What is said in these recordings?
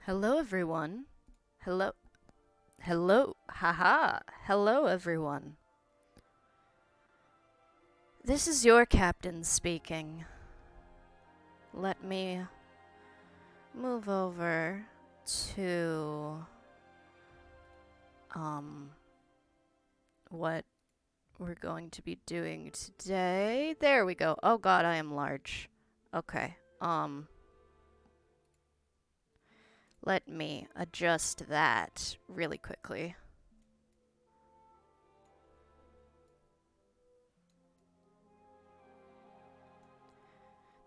Hello, everyone. Hello. Hello. Haha. Hello, everyone. This is your captain speaking. Let me move over to, what we're going to be doing today. There we go. Oh god, I am large. Okay. Let me adjust that really quickly.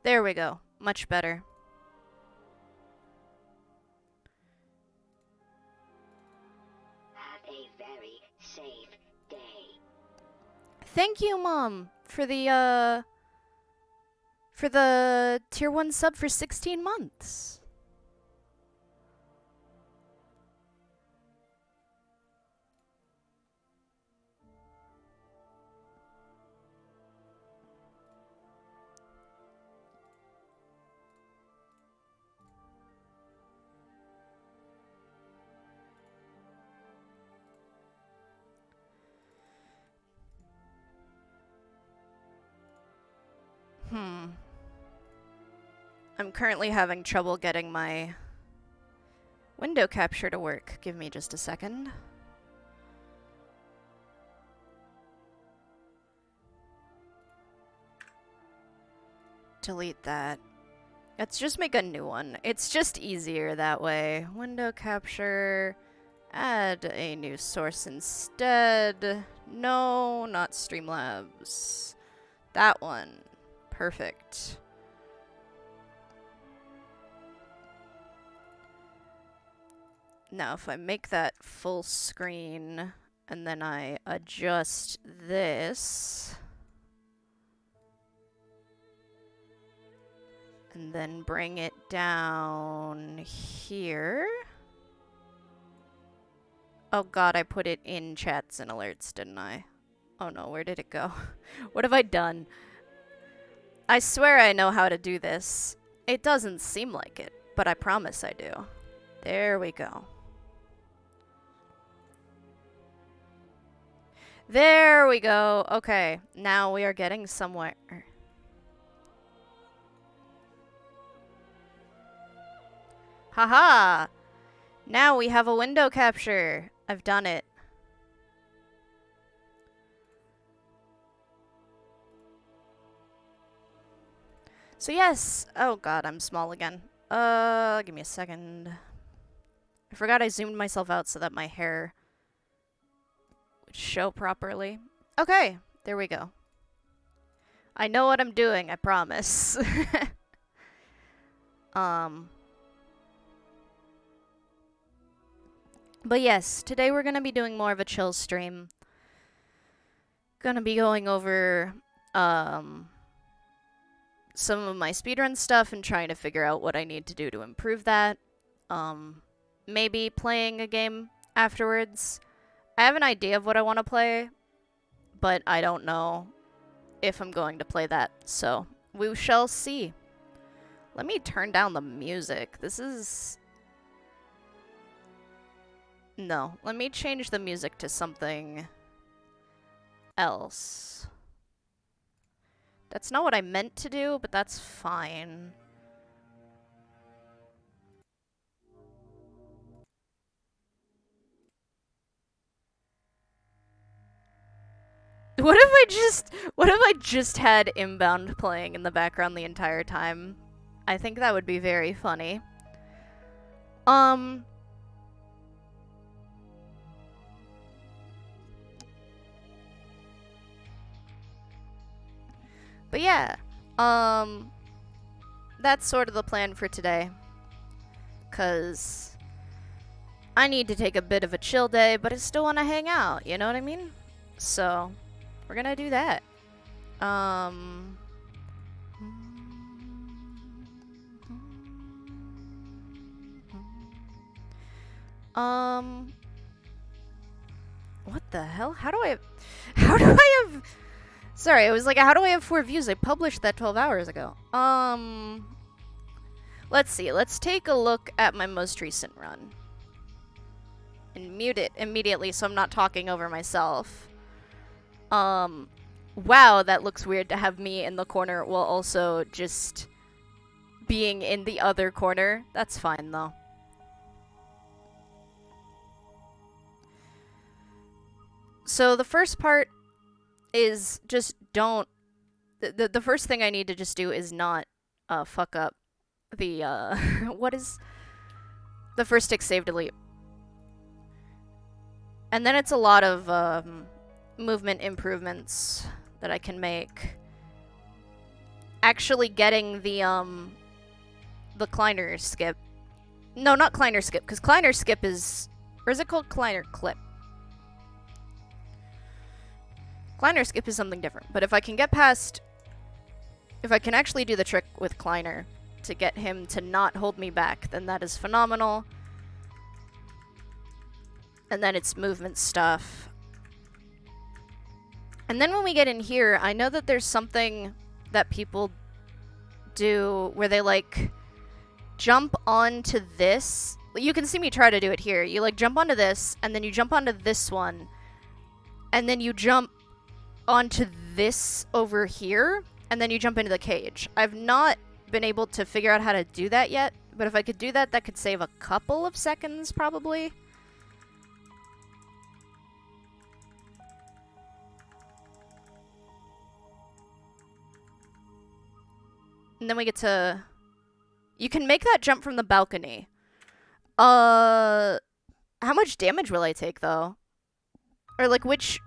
There we go. Much better. Have a very safe day. Thank you, Mom, for the tier 1 sub for 16 months. I'm currently having trouble getting my window capture to work. Give me just a second. Delete that. Let's just make a new one. It's just easier that way. Window capture. Add a new source instead. No, not Streamlabs. That one. Perfect. Now, if I make that full screen and then I adjust this, and then bring it down here. Oh god, I put it in chats and alerts, didn't I? Oh no, where did it go? What have I done? I swear I know how to do this. It doesn't seem like it, but I promise I do. There we go. There we go. Okay, now we are getting somewhere. Haha! Now we have a window capture. I've done it. So yes. Oh god, I'm small again. Give me a second. I forgot I zoomed myself out so that my hair would show properly. Okay, there we go. I know what I'm doing, I promise. But yes, today we're gonna be doing more of a chill stream. Gonna be going over, some of my speedrun stuff and trying to figure out what I need to do to improve that. Maybe playing a game afterwards. I have an idea of what I want to play, but I don't know if I'm going to play that, so we shall see. Let me turn down the music. This is... No, let me change the music to something else. That's not what I meant to do, but that's fine. What if I just had Inbound playing in the background the entire time? I think that would be very funny. But yeah, that's sort of the plan for today. 'Cause I need to take a bit of a chill day, but I still want to hang out, you know what I mean? So, we're gonna do that. What the hell? How do I have... Sorry, I was like, how do I have 4 views? I published that 12 hours ago. Let's see. Let's take a look at my most recent run. And mute it immediately so I'm not talking over myself. Wow, that looks weird to have me in the corner while also just being in the other corner. That's fine, though. So the first part is just don't... The first thing I need to just do is not fuck up the... what is... The first tick save delete. And then it's a lot of movement improvements that I can make. Actually getting the Kleiner skip. No, not Kleiner skip, because Kleiner skip is... Or is it called Kleiner clip? Kleiner skip is something different. But if I can get past... If I can actually do the trick with Kleiner to get him to not hold me back, then that is phenomenal. And then it's movement stuff. And then when we get in here, I know that there's something that people do where they, like, jump onto this. You can see me try to do it here. You, like, jump onto this, and then you jump onto this one. And then you jump onto this over here, and then you jump into the cage. I've not been able to figure out how to do that yet, but if I could do that, that could save a couple of seconds, probably. And then we get to... You can make that jump from the balcony. How much damage will I take, though? Or, like, which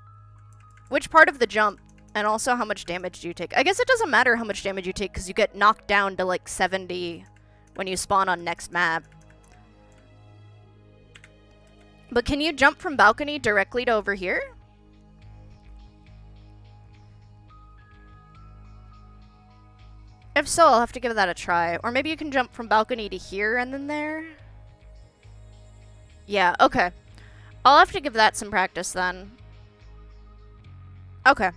part of the jump, and also how much damage do you take? I guess it doesn't matter how much damage you take, because you get knocked down to, like, 70 when you spawn on next map. But can you jump from balcony directly to over here? If so, I'll have to give that a try. Or maybe you can jump from balcony to here and then there? Yeah, okay. I'll have to give that some practice then. Okay.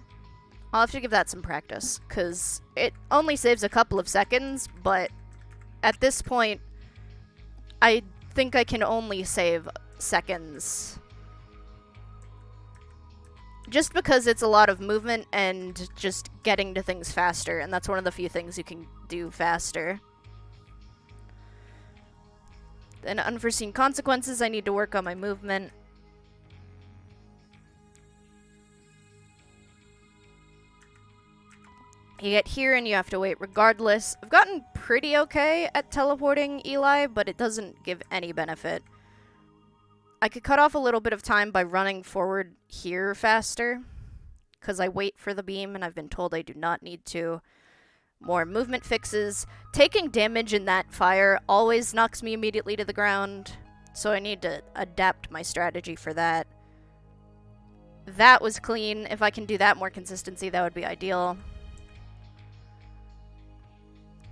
I'll have to give that some practice, because it only saves a couple of seconds, but at this point, I think I can only save seconds. Just because it's a lot of movement and just getting to things faster, and that's one of the few things you can do faster. Then unforeseen consequences, I need to work on my movement. You get here and you have to wait regardless. I've gotten pretty okay at teleporting Eli, but it doesn't give any benefit. I could cut off a little bit of time by running forward here faster, because I wait for the beam and I've been told I do not need to. More movement fixes. Taking damage in that fire always knocks me immediately to the ground, so I need to adapt my strategy for that. That was clean. If I can do that more consistency, that would be ideal.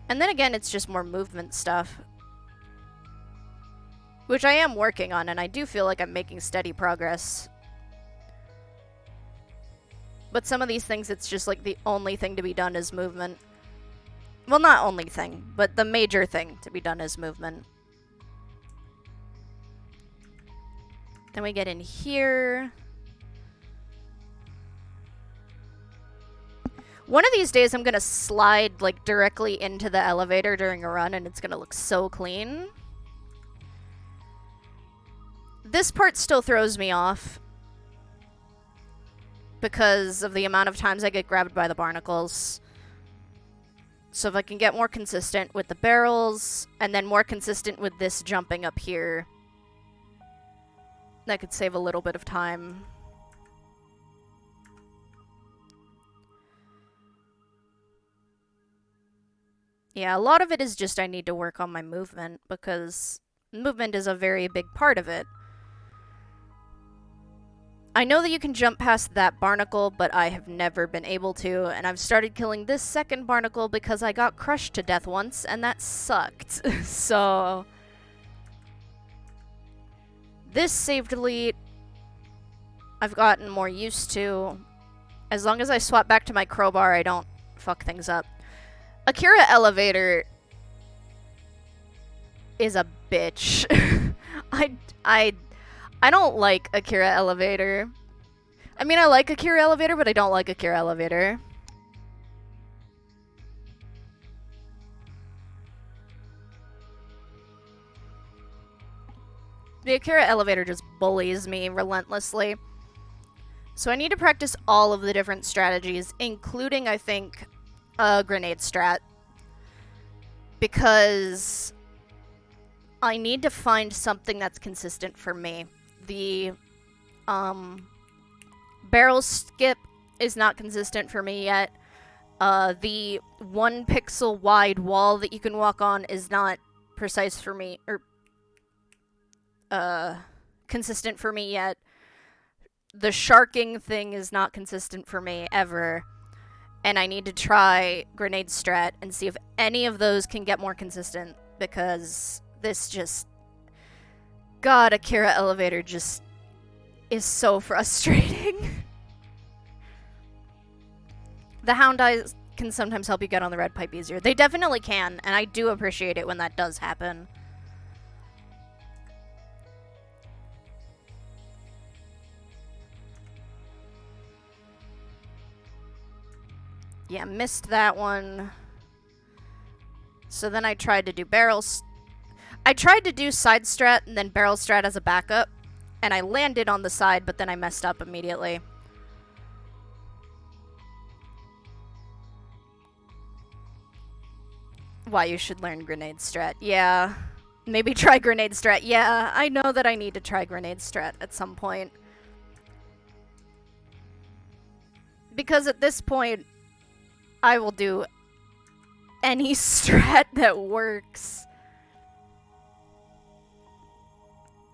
And then again, it's just more movement stuff, which I am working on, and I do feel like I'm making steady progress. But some of these things, it's just like the only thing to be done is movement. Well, not only thing, but the major thing to be done is movement. Then we get in here. One of these days I'm gonna slide like directly into the elevator during a run, and it's gonna look so clean. This part still throws me off because of the amount of times I get grabbed by the barnacles. So if I can get more consistent with the barrels, and then more consistent with this jumping up here, that could save a little bit of time. Yeah, a lot of it is just I need to work on my movement, because movement is a very big part of it. I know that you can jump past that barnacle, but I have never been able to, and I've started killing this second barnacle because I got crushed to death once, and that sucked. So this save delete, I've gotten more used to. As long as I swap back to my crowbar, I don't fuck things up. Akira Elevator is a bitch. I, I, I don't like Akira Elevator. I mean, I like Akira Elevator, but I don't like Akira Elevator. The Akira Elevator just bullies me relentlessly. So I need to practice all of the different strategies, including, I think, a grenade strat. Because I need to find something that's consistent for me. The barrel skip is not consistent for me yet. The 1 pixel wide wall that you can walk on is not precise for me, or consistent for me yet. The sharking thing is not consistent for me ever. And I need to try grenade strat and see if any of those can get more consistent, because this just... God, Akira Elevator just is so frustrating. The hound eyes can sometimes help you get on the red pipe easier. They definitely can, and I do appreciate it when that does happen. Yeah, missed that one. So then I tried to do barrels. I tried to do side strat and then barrel strat as a backup, and I landed on the side, but then I messed up immediately. Why you should learn grenade strat. Yeah. Maybe try grenade strat. Yeah, I know that I need to try grenade strat at some point. Because at this point, I will do any strat that works.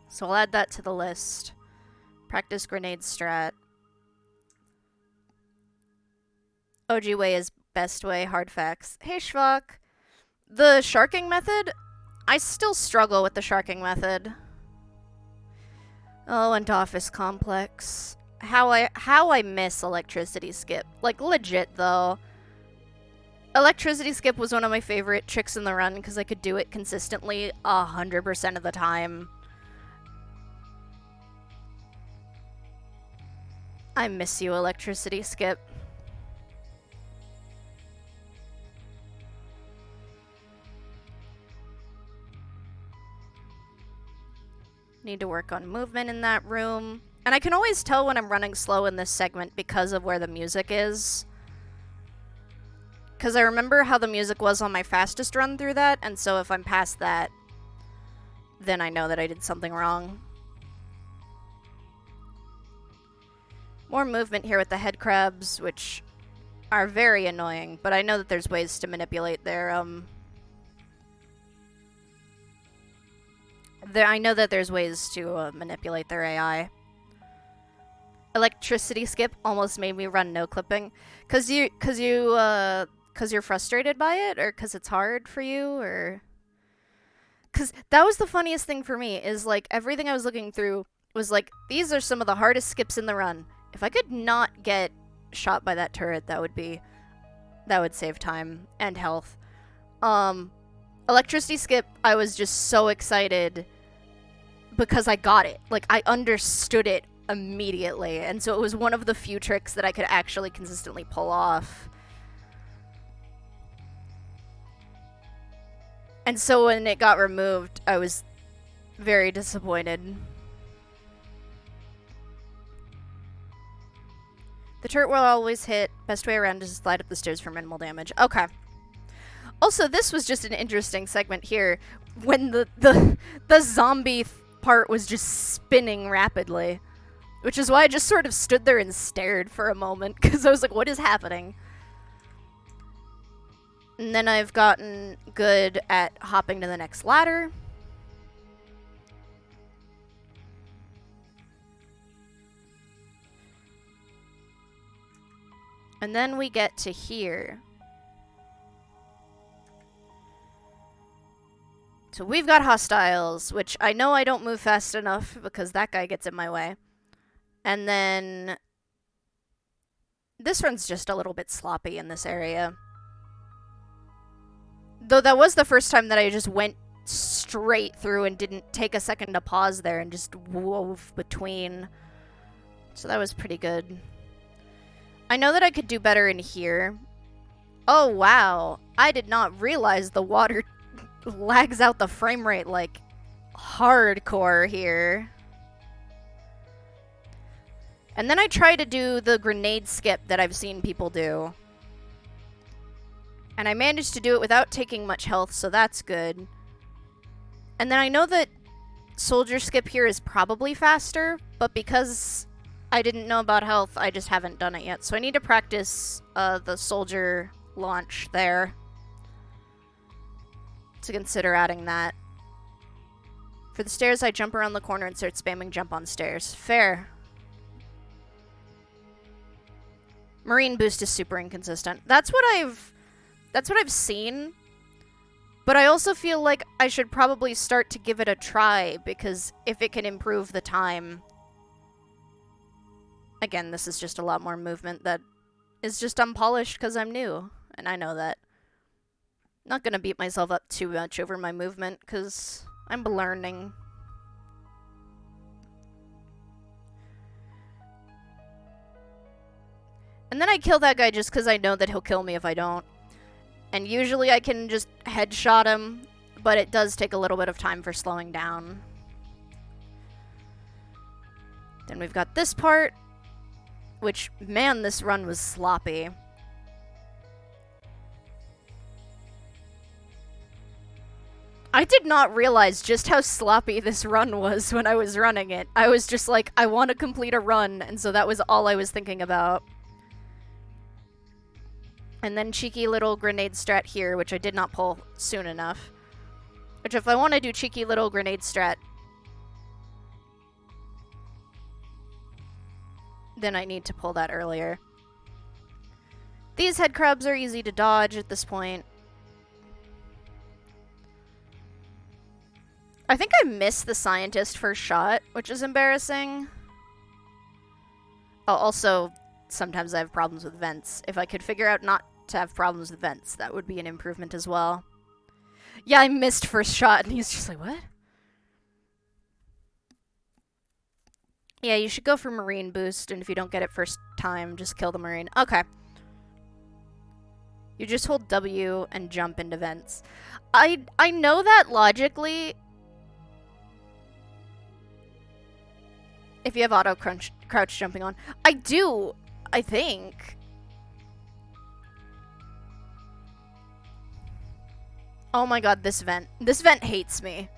So I'll add that to the list. Practice grenade strat. OG way is best way, hard facts. Hey Schvok. The sharking method? I still struggle with the sharking method. Oh, and office complex. How I miss electricity skip. Like, legit, though. Electricity skip was one of my favorite tricks in the run because I could do it consistently 100% of the time. I miss you, electricity skip. Need to work on movement in that room. And I can always tell when I'm running slow in this segment because of where the music is. Because I remember how the music was on my fastest run through that, and so if I'm past that, then I know that I did something wrong. More movement here with the head crabs, which are very annoying, but I know that there's ways to manipulate their, I know that there's ways to manipulate their AI. Electricity skip almost made me run no clipping. Cause you're frustrated by it, or cause it's hard for you, or... Cause that was the funniest thing for me, is like, everything I was looking through was like, these are some of the hardest skips in the run. If I could not get shot by that turret, that would save time and health. Electricity skip, I was just so excited because I got it. Like, I understood it immediately, and so it was one of the few tricks that I could actually consistently pull off. And so when it got removed, I was very disappointed. The turret will always hit. Best way around is to slide up the stairs for minimal damage. Okay. Also, this was just an interesting segment here when the zombie part was just spinning rapidly. Which is why I just sort of stood there and stared for a moment, because I was like, what is happening? And then I've gotten good at hopping to the next ladder. And then we get to here. So we've got hostiles, which I know I don't move fast enough because that guy gets in my way. And then this run's just a little bit sloppy in this area. Though that was the first time that I just went straight through and didn't take a second to pause there and just wove between. So that was pretty good. I know that I could do better in here. Oh, wow. I did not realize the water lags out the frame rate like hardcore here. And then I try to do the grenade skip that I've seen people do. And I managed to do it without taking much health, so that's good. And then I know that soldier skip here is probably faster, but because I didn't know about health, I just haven't done it yet. So I need to practice the soldier launch there. To consider adding that. For the stairs, I jump around the corner and start spamming jump on stairs. Fair. Marine boost is super inconsistent. That's what I've seen. But I also feel like I should probably start to give it a try, because if it can improve the time... Again, this is just a lot more movement that is just unpolished because I'm new, and I know that. Not gonna beat myself up too much over my movement, because I'm learning. And then I kill that guy just because I know that he'll kill me if I don't. And usually I can just headshot him, but it does take a little bit of time for slowing down. Then we've got this part, which, man, this run was sloppy. I did not realize just how sloppy this run was when I was running it. I was just like, I want to complete a run, and so that was all I was thinking about. And then cheeky little grenade strat here, which I did not pull soon enough. Which, if I want to do cheeky little grenade strat, then I need to pull that earlier. These head crabs are easy to dodge at this point. I think I missed the scientist first shot, which is embarrassing. Oh, also, sometimes I have problems with vents. If I could figure out not to have problems with vents, that would be an improvement as well. Yeah, I missed first shot, and he's just like, what? Yeah, you should go for Marine boost, and if you don't get it first time, just kill the Marine. Okay. You just hold W and jump into vents. I know that logically, if you have auto crouch jumping on. I do, I think. Oh my god, this vent. This vent hates me.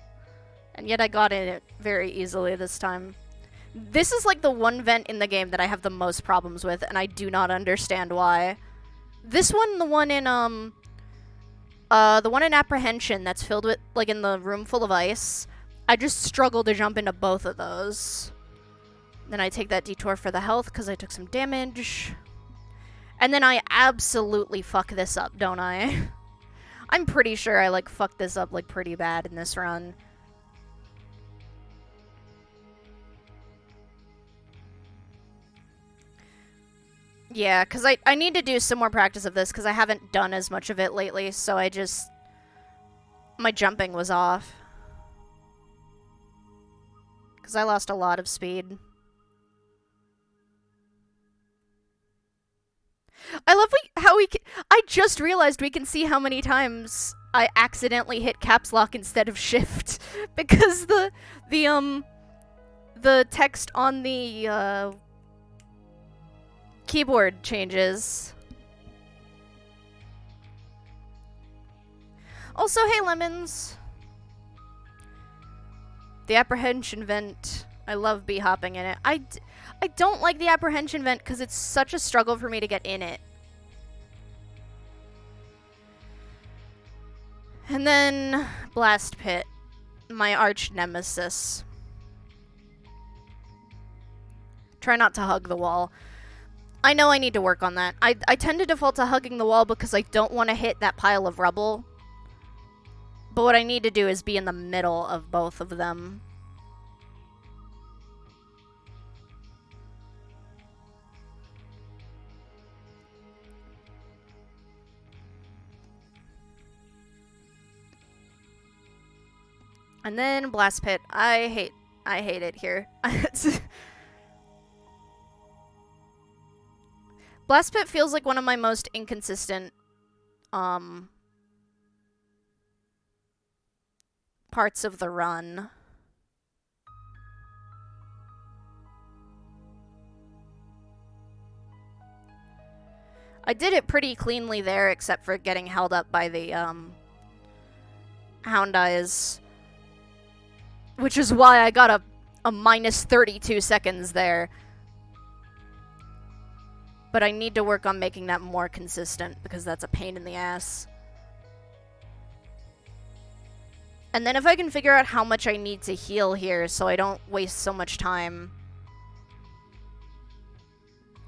And yet I got in it very easily this time. This is like the one vent in the game that I have the most problems with, and I do not understand why. This one, the one in Apprehension that's filled with, like, in the room full of ice, I just struggle to jump into both of those. Then I take that detour for the health because I took some damage. And then I absolutely fuck this up, don't I? I'm pretty sure I, like, fucked this up, like, pretty bad in this run. Yeah, because I need to do some more practice of this because I haven't done as much of it lately, so I just... My jumping was off. Because I lost a lot of speed. I love how we can... I just realized we can see how many times I accidentally hit caps lock instead of shift. Because the text on the, keyboard changes. Also, hey, Lemons. The apprehension vent. I love bee-hopping in it. I don't like the apprehension vent because it's such a struggle for me to get in it. And then Blast Pit. My arch nemesis. Try not to hug the wall. I know I need to work on that. I tend to default to hugging the wall because I don't want to hit that pile of rubble. But what I need to do is be in the middle of both of them. And then Blast Pit. I hate it here. Blast Pit feels like one of my most inconsistent parts of the run. I did it pretty cleanly there, except for getting held up by the Hound Eyes, which is why I got a minus 32 seconds there. But I need to work on making that more consistent, because that's a pain in the ass. And then if I can figure out how much I need to heal here so I don't waste so much time.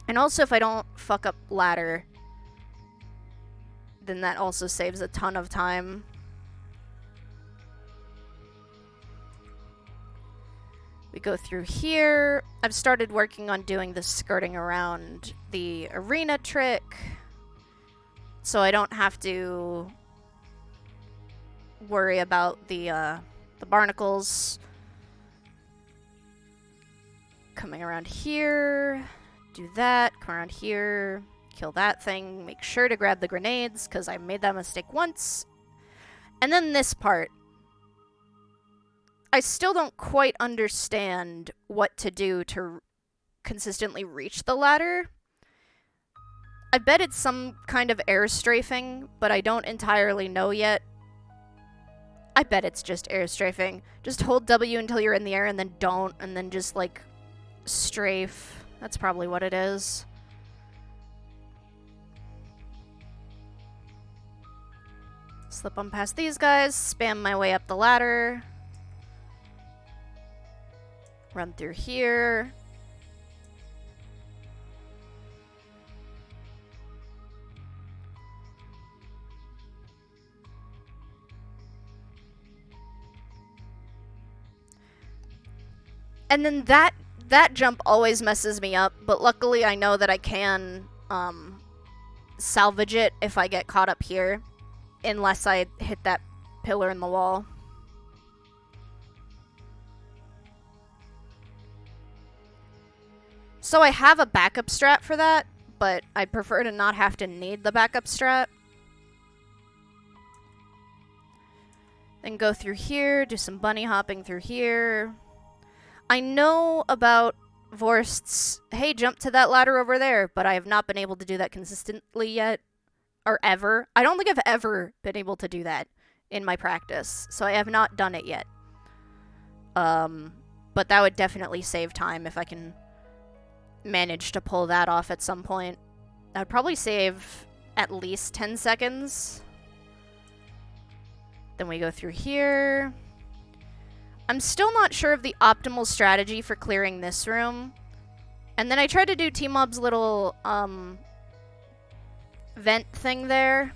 And also if I don't fuck up ladder, then that also saves a ton of time. We go through here. I've started working on doing the skirting around the arena trick, so I don't have to worry about the barnacles. Coming around here, do that, come around here, kill that thing, make sure to grab the grenades, because I made that mistake once. And then this part. I still don't quite understand what to do to consistently reach the ladder. I bet it's some kind of air strafing, but I don't entirely know yet. I bet it's just air strafing. Just hold W until you're in the air and then don't, and then just, like, strafe. That's probably what it is. Slip on past these guys, spam my way up the ladder. Run through here. And then that jump always messes me up, but luckily I know that I can salvage it if I get caught up here, unless I hit that pillar in the wall. So I have a backup strat for that, but I prefer to not have to need the backup strat. Then go through here, do some bunny hopping through here. I know about Vorst's, hey, jump to that ladder over there, but I have not been able to do that consistently yet. Or ever. I don't think I've ever been able to do that in my practice, so I have not done it yet. But that would definitely save time if I can manage to pull that off at some point. That would probably save at least 10 seconds. Then we go through here. I'm still not sure of the optimal strategy for clearing this room. And then I tried to do T-Mob's little, vent thing there.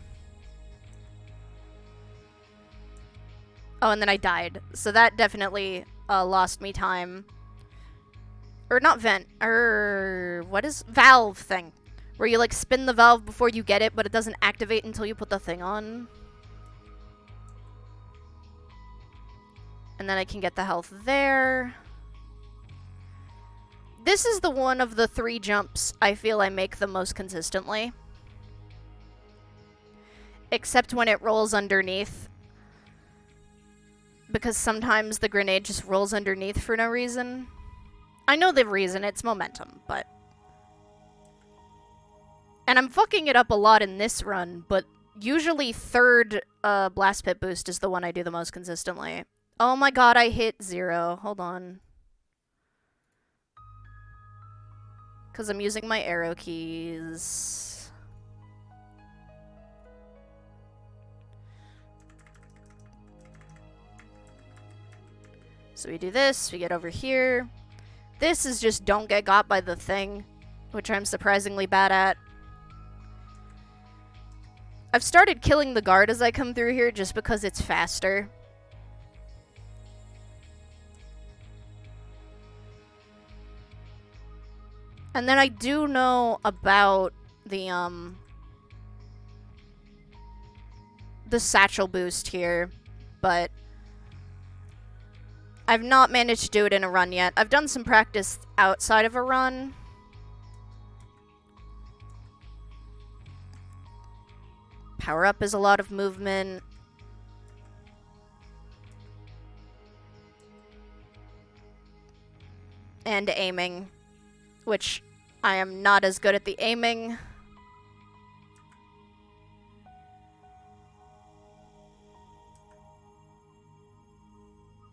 Oh, and then I died. So that definitely, lost me time. Or not vent, what is valve thing? Where you, like, spin the valve before you get it, but it doesn't activate until you put the thing on. And then I can get the health there. This is the one of the 3 jumps I feel I make the most consistently. Except when it rolls underneath. Because sometimes the grenade just rolls underneath for no reason. I know the reason, it's momentum, but... And I'm fucking it up a lot in this run, but usually third Blast Pit boost is the one I do the most consistently. Oh my god, I hit 0. Hold on. Because I'm using my arrow keys. So we do this, we get over here. This is just don't get got by the thing, which I'm surprisingly bad at. I've started killing the guard as I come through here just because it's faster. And then I do know about the satchel boost here, but I've not managed to do it in a run yet. I've done some practice outside of a run. Power up is a lot of movement. And aiming, which I am not as good at the aiming.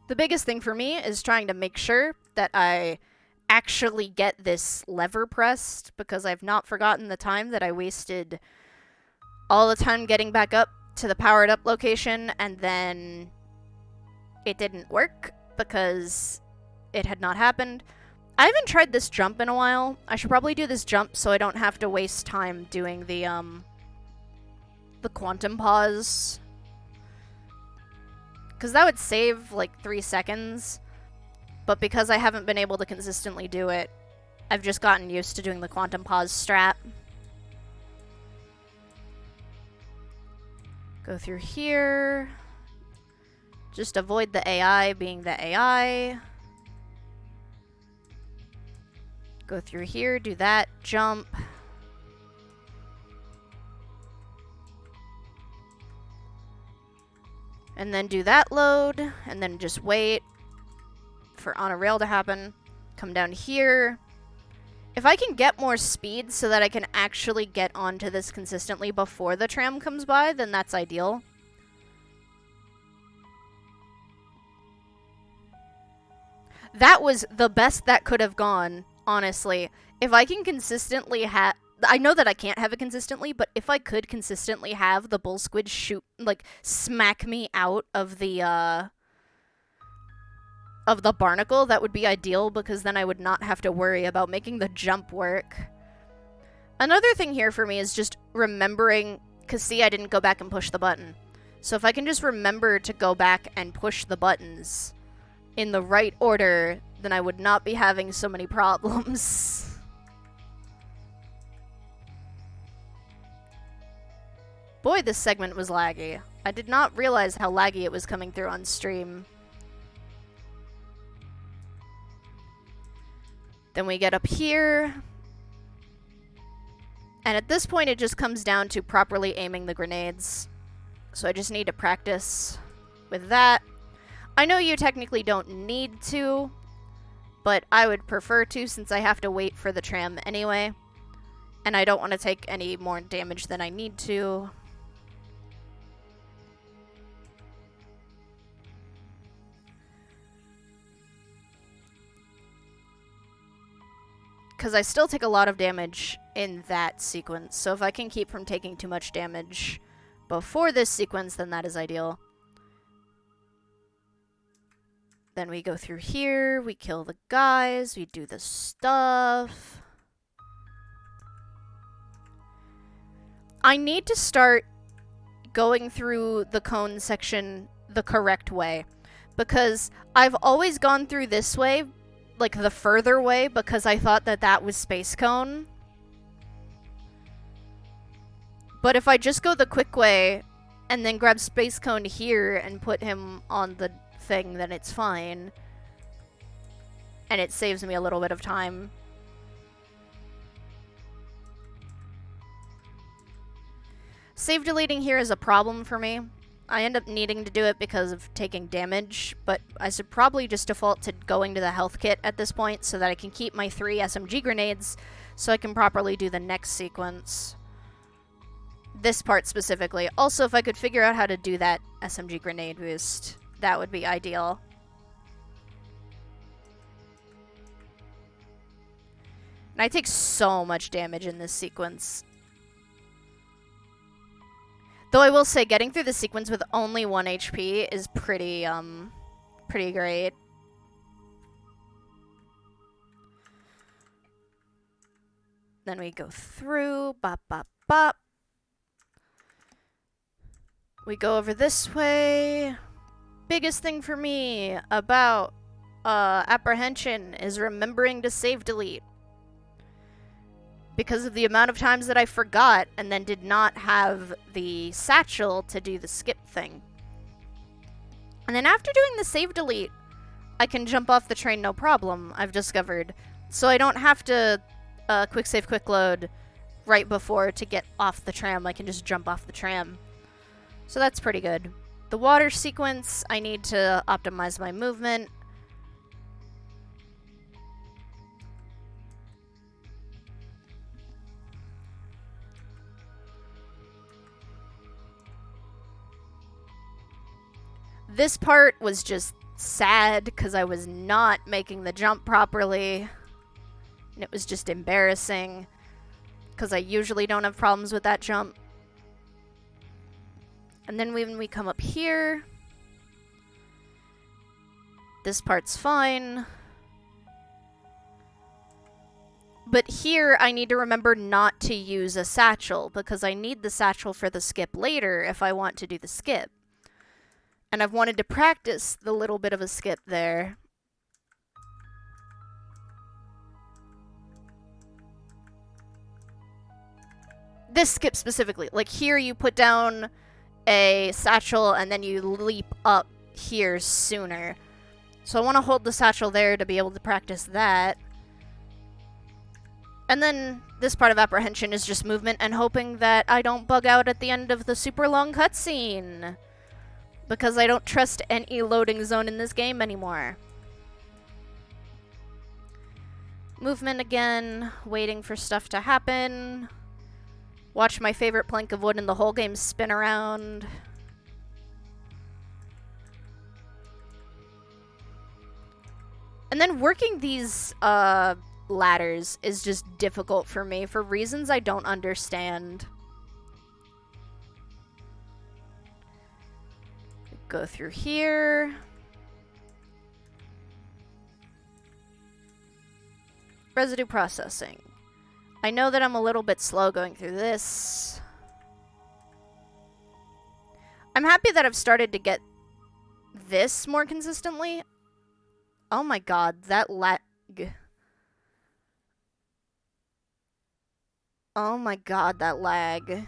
The biggest thing for me is trying to make sure that I actually get this lever pressed, because I've not forgotten the time that I wasted all the time getting back up to the powered up location, and then it didn't work because it had not happened. I haven't tried this jump in a while. I should probably do this jump so I don't have to waste time doing the quantum pause. Because that would save like 3 seconds. But because I haven't been able to consistently do it, I've just gotten used to doing the quantum pause strat. Go through here. Just avoid the AI being the AI. Go through here, do that, jump. And then do that load, and then just wait for on a rail to happen. Come down here. If I can get more speed so that I can actually get onto this consistently before the tram comes by, then that's ideal. That was the best that could have gone, honestly. If I can consistently have... I know that I can't have it consistently, but if I could consistently have the bull squid shoot, like, smack me out of the barnacle, that would be ideal, because then I would not have to worry about making the jump work. Another thing here for me is just remembering, because see, I didn't go back and push the button. So if I can just remember to go back and push the buttons in the right order, then I would not be having so many problems. Boy, this segment was laggy. I did not realize how laggy it was coming through on stream. Then we get up here. And at this point, it just comes down to properly aiming the grenades. So I just need to practice with that. I know you technically don't need to, but I would prefer to, since I have to wait for the tram anyway. And I don't want to take any more damage than I need to. Because I still take a lot of damage in that sequence. So if I can keep from taking too much damage before this sequence, then that is ideal. Then we go through here, we kill the guys, we do the stuff. I need to start going through the cone section the correct way, because I've always gone through this way, like the further way, because I thought that that was Space Cone. But if I just go the quick way and then grab Space Cone here and put him on the thing, then it's fine. And it saves me a little bit of time. Save deleting here is a problem for me. I end up needing to do it because of taking damage, but I should probably just default to going to the health kit at this point so that I can keep my 3 SMG grenades so I can properly do the next sequence. This part specifically. Also, if I could figure out how to do that SMG grenade boost, that would be ideal. And I take so much damage in this sequence. Though I will say, getting through the sequence with only 1 HP is pretty great. Then we go through, bop, bop, bop. We go over this way. Biggest thing for me about apprehension is remembering to save delete. Because of the amount of times that I forgot and then did not have the satchel to do the skip thing. And then after doing the save delete, I can jump off the train no problem, I've discovered. So I don't have to quick save, quick load right before to get off the tram. I can just jump off the tram. So that's pretty good. The water sequence, I need to optimize my movement. This part was just sad because I was not making the jump properly. And it was just embarrassing because I usually don't have problems with that jump. And then when we come up here, this part's fine. But here I need to remember not to use a satchel because I need the satchel for the skip later if I want to do the skip. And I've wanted to practice the little bit of a skip there. This skip specifically. Like here you put down a satchel and then you leap up here sooner. So I want to hold the satchel there to be able to practice that. And then this part of apprehension is just movement and hoping that I don't bug out at the end of the super long cutscene. Because I don't trust any loading zone in this game anymore. Movement again, waiting for stuff to happen. Watch my favorite plank of wood in the whole game spin around. And then working these ladders is just difficult for me for reasons I don't understand. Go through here. Residue processing. I know that I'm a little bit slow going through this. I'm happy that I've started to get this more consistently. Oh my god, that lag. Oh my god, that lag.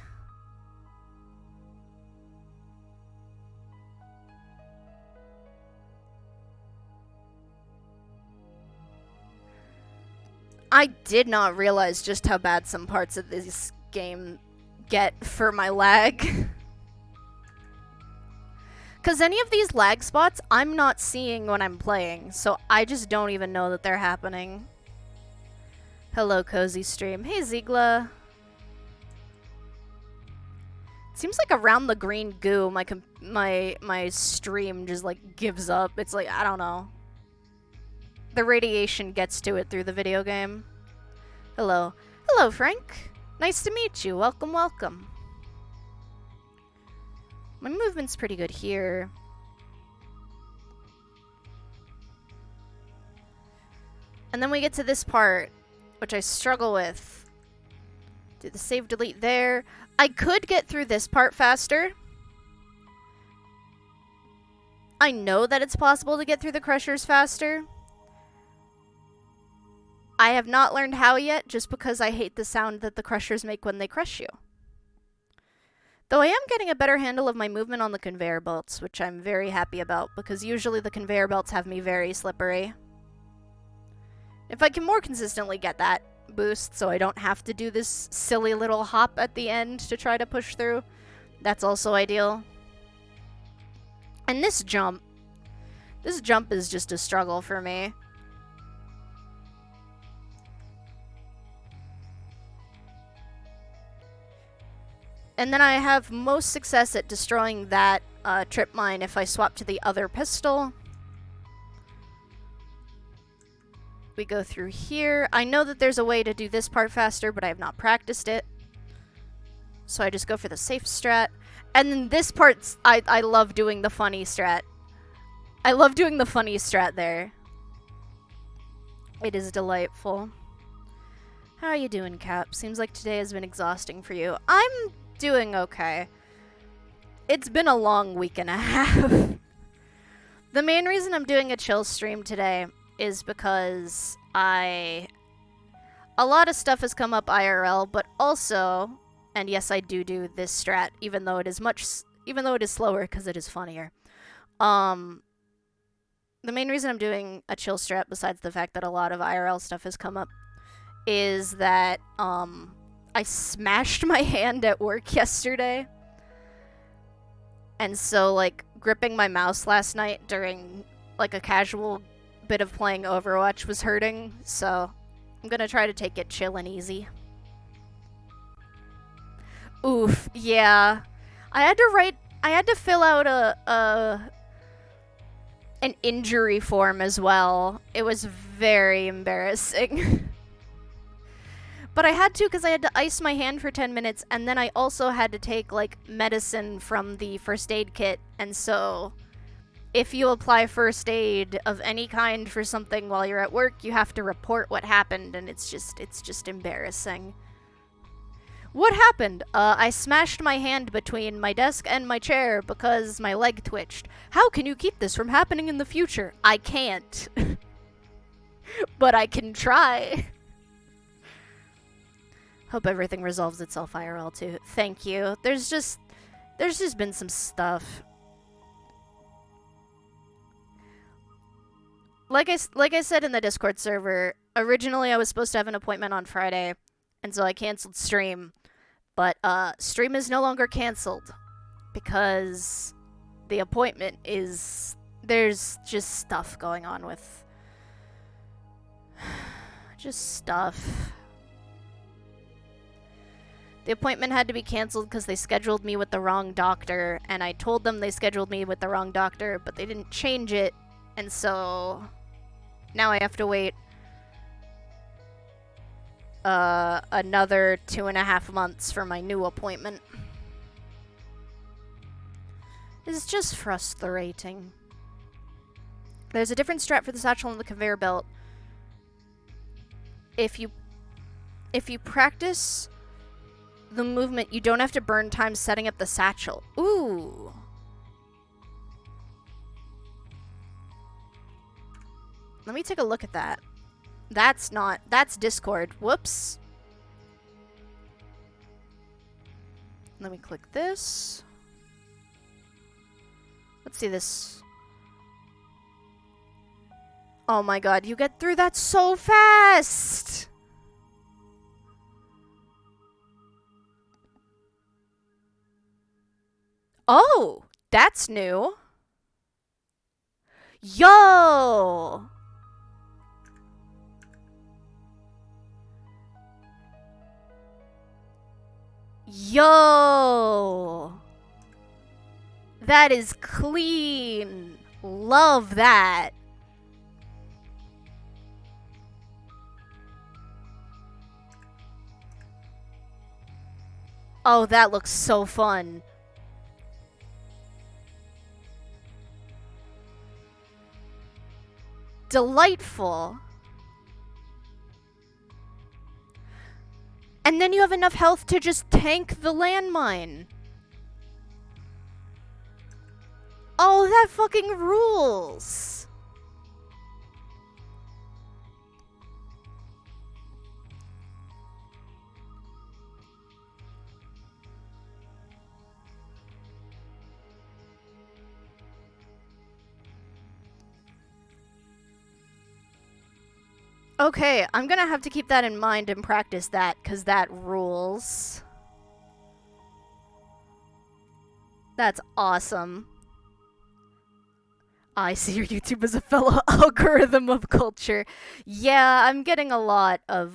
I did not realize just how bad some parts of this game get for my lag. Because any of these lag spots, I'm not seeing when I'm playing, so I just don't even know that they're happening. Hello, Cozy Stream. Hey, Ziegler. Seems like around the green goo, my stream just, like, gives up. It's like, I don't know. The radiation gets to it through the video game. Hello. Hello, Frank. Nice to meet you. Welcome, welcome. My movement's pretty good here. And then we get to this part, which I struggle with. Do the save delete there. I could get through this part faster. I know that it's possible to get through the crushers faster. I have not learned how yet, just because I hate the sound that the crushers make when they crush you. Though I am getting a better handle of my movement on the conveyor belts, which I'm very happy about, because usually the conveyor belts have me very slippery. If I can more consistently get that boost, so I don't have to do this silly little hop at the end to try to push through, that's also ideal. And this jump is just a struggle for me. And then I have most success at destroying that trip mine if I swap to the other pistol. We go through here. I know that there's a way to do this part faster, but I have not practiced it. So I just go for the safe strat. And then this part, I love doing the funny strat. I love doing the funny strat there. It is delightful. How are you doing, Cap? Seems like today has been exhausting for you. I'm doing okay. It's been a long week and a half. The main reason I'm doing a chill stream today is because a lot of stuff has come up IRL, but also, and yes, I do this strat, even though it is slower because it is funnier. the main reason I'm doing a chill strat, besides the fact that a lot of IRL stuff has come up, is that I smashed my hand at work yesterday. And so, like, gripping my mouse last night during, like, a casual bit of playing Overwatch was hurting, so I'm gonna try to take it chill and easy. Oof, yeah. I had to fill out an injury form as well. It was very embarrassing. But I had to because I had to ice my hand for 10 minutes, and then I also had to take, like, medicine from the first aid kit, and so if you apply first aid of any kind for something while you're at work, you have to report what happened, and it's just embarrassing. What happened? I smashed my hand between my desk and my chair because my leg twitched. How can you keep this from happening in the future? I can't. But I can try. Hope everything resolves itself IRL too. Thank you. There's just been some stuff. Like I said in the Discord server, originally I was supposed to have an appointment on Friday, and so I canceled stream. But stream is no longer canceled because the appointment is, there's just stuff going on with just stuff. The appointment had to be canceled because they scheduled me with the wrong doctor, and I told them they scheduled me with the wrong doctor, but they didn't change it, and so now I have to wait another 2.5 months for my new appointment. It's just frustrating. There's a different strap for the satchel and the conveyor belt. If you practice the movement, you don't have to burn time setting up the satchel. Ooh. Let me take a look at that. That's Discord. Whoops. Let me click this. Let's see this. Oh my god, you get through that so fast! Oh, that's new. Yo! Yo! That is clean. Love that. Oh, that looks so fun. Delightful. And then you have enough health to just tank the landmine. Oh, that fucking rules. Okay, I'm gonna have to keep that in mind and practice that, because that rules. That's awesome. I see your YouTube as a fellow algorithm of culture. Yeah, I'm getting a lot of,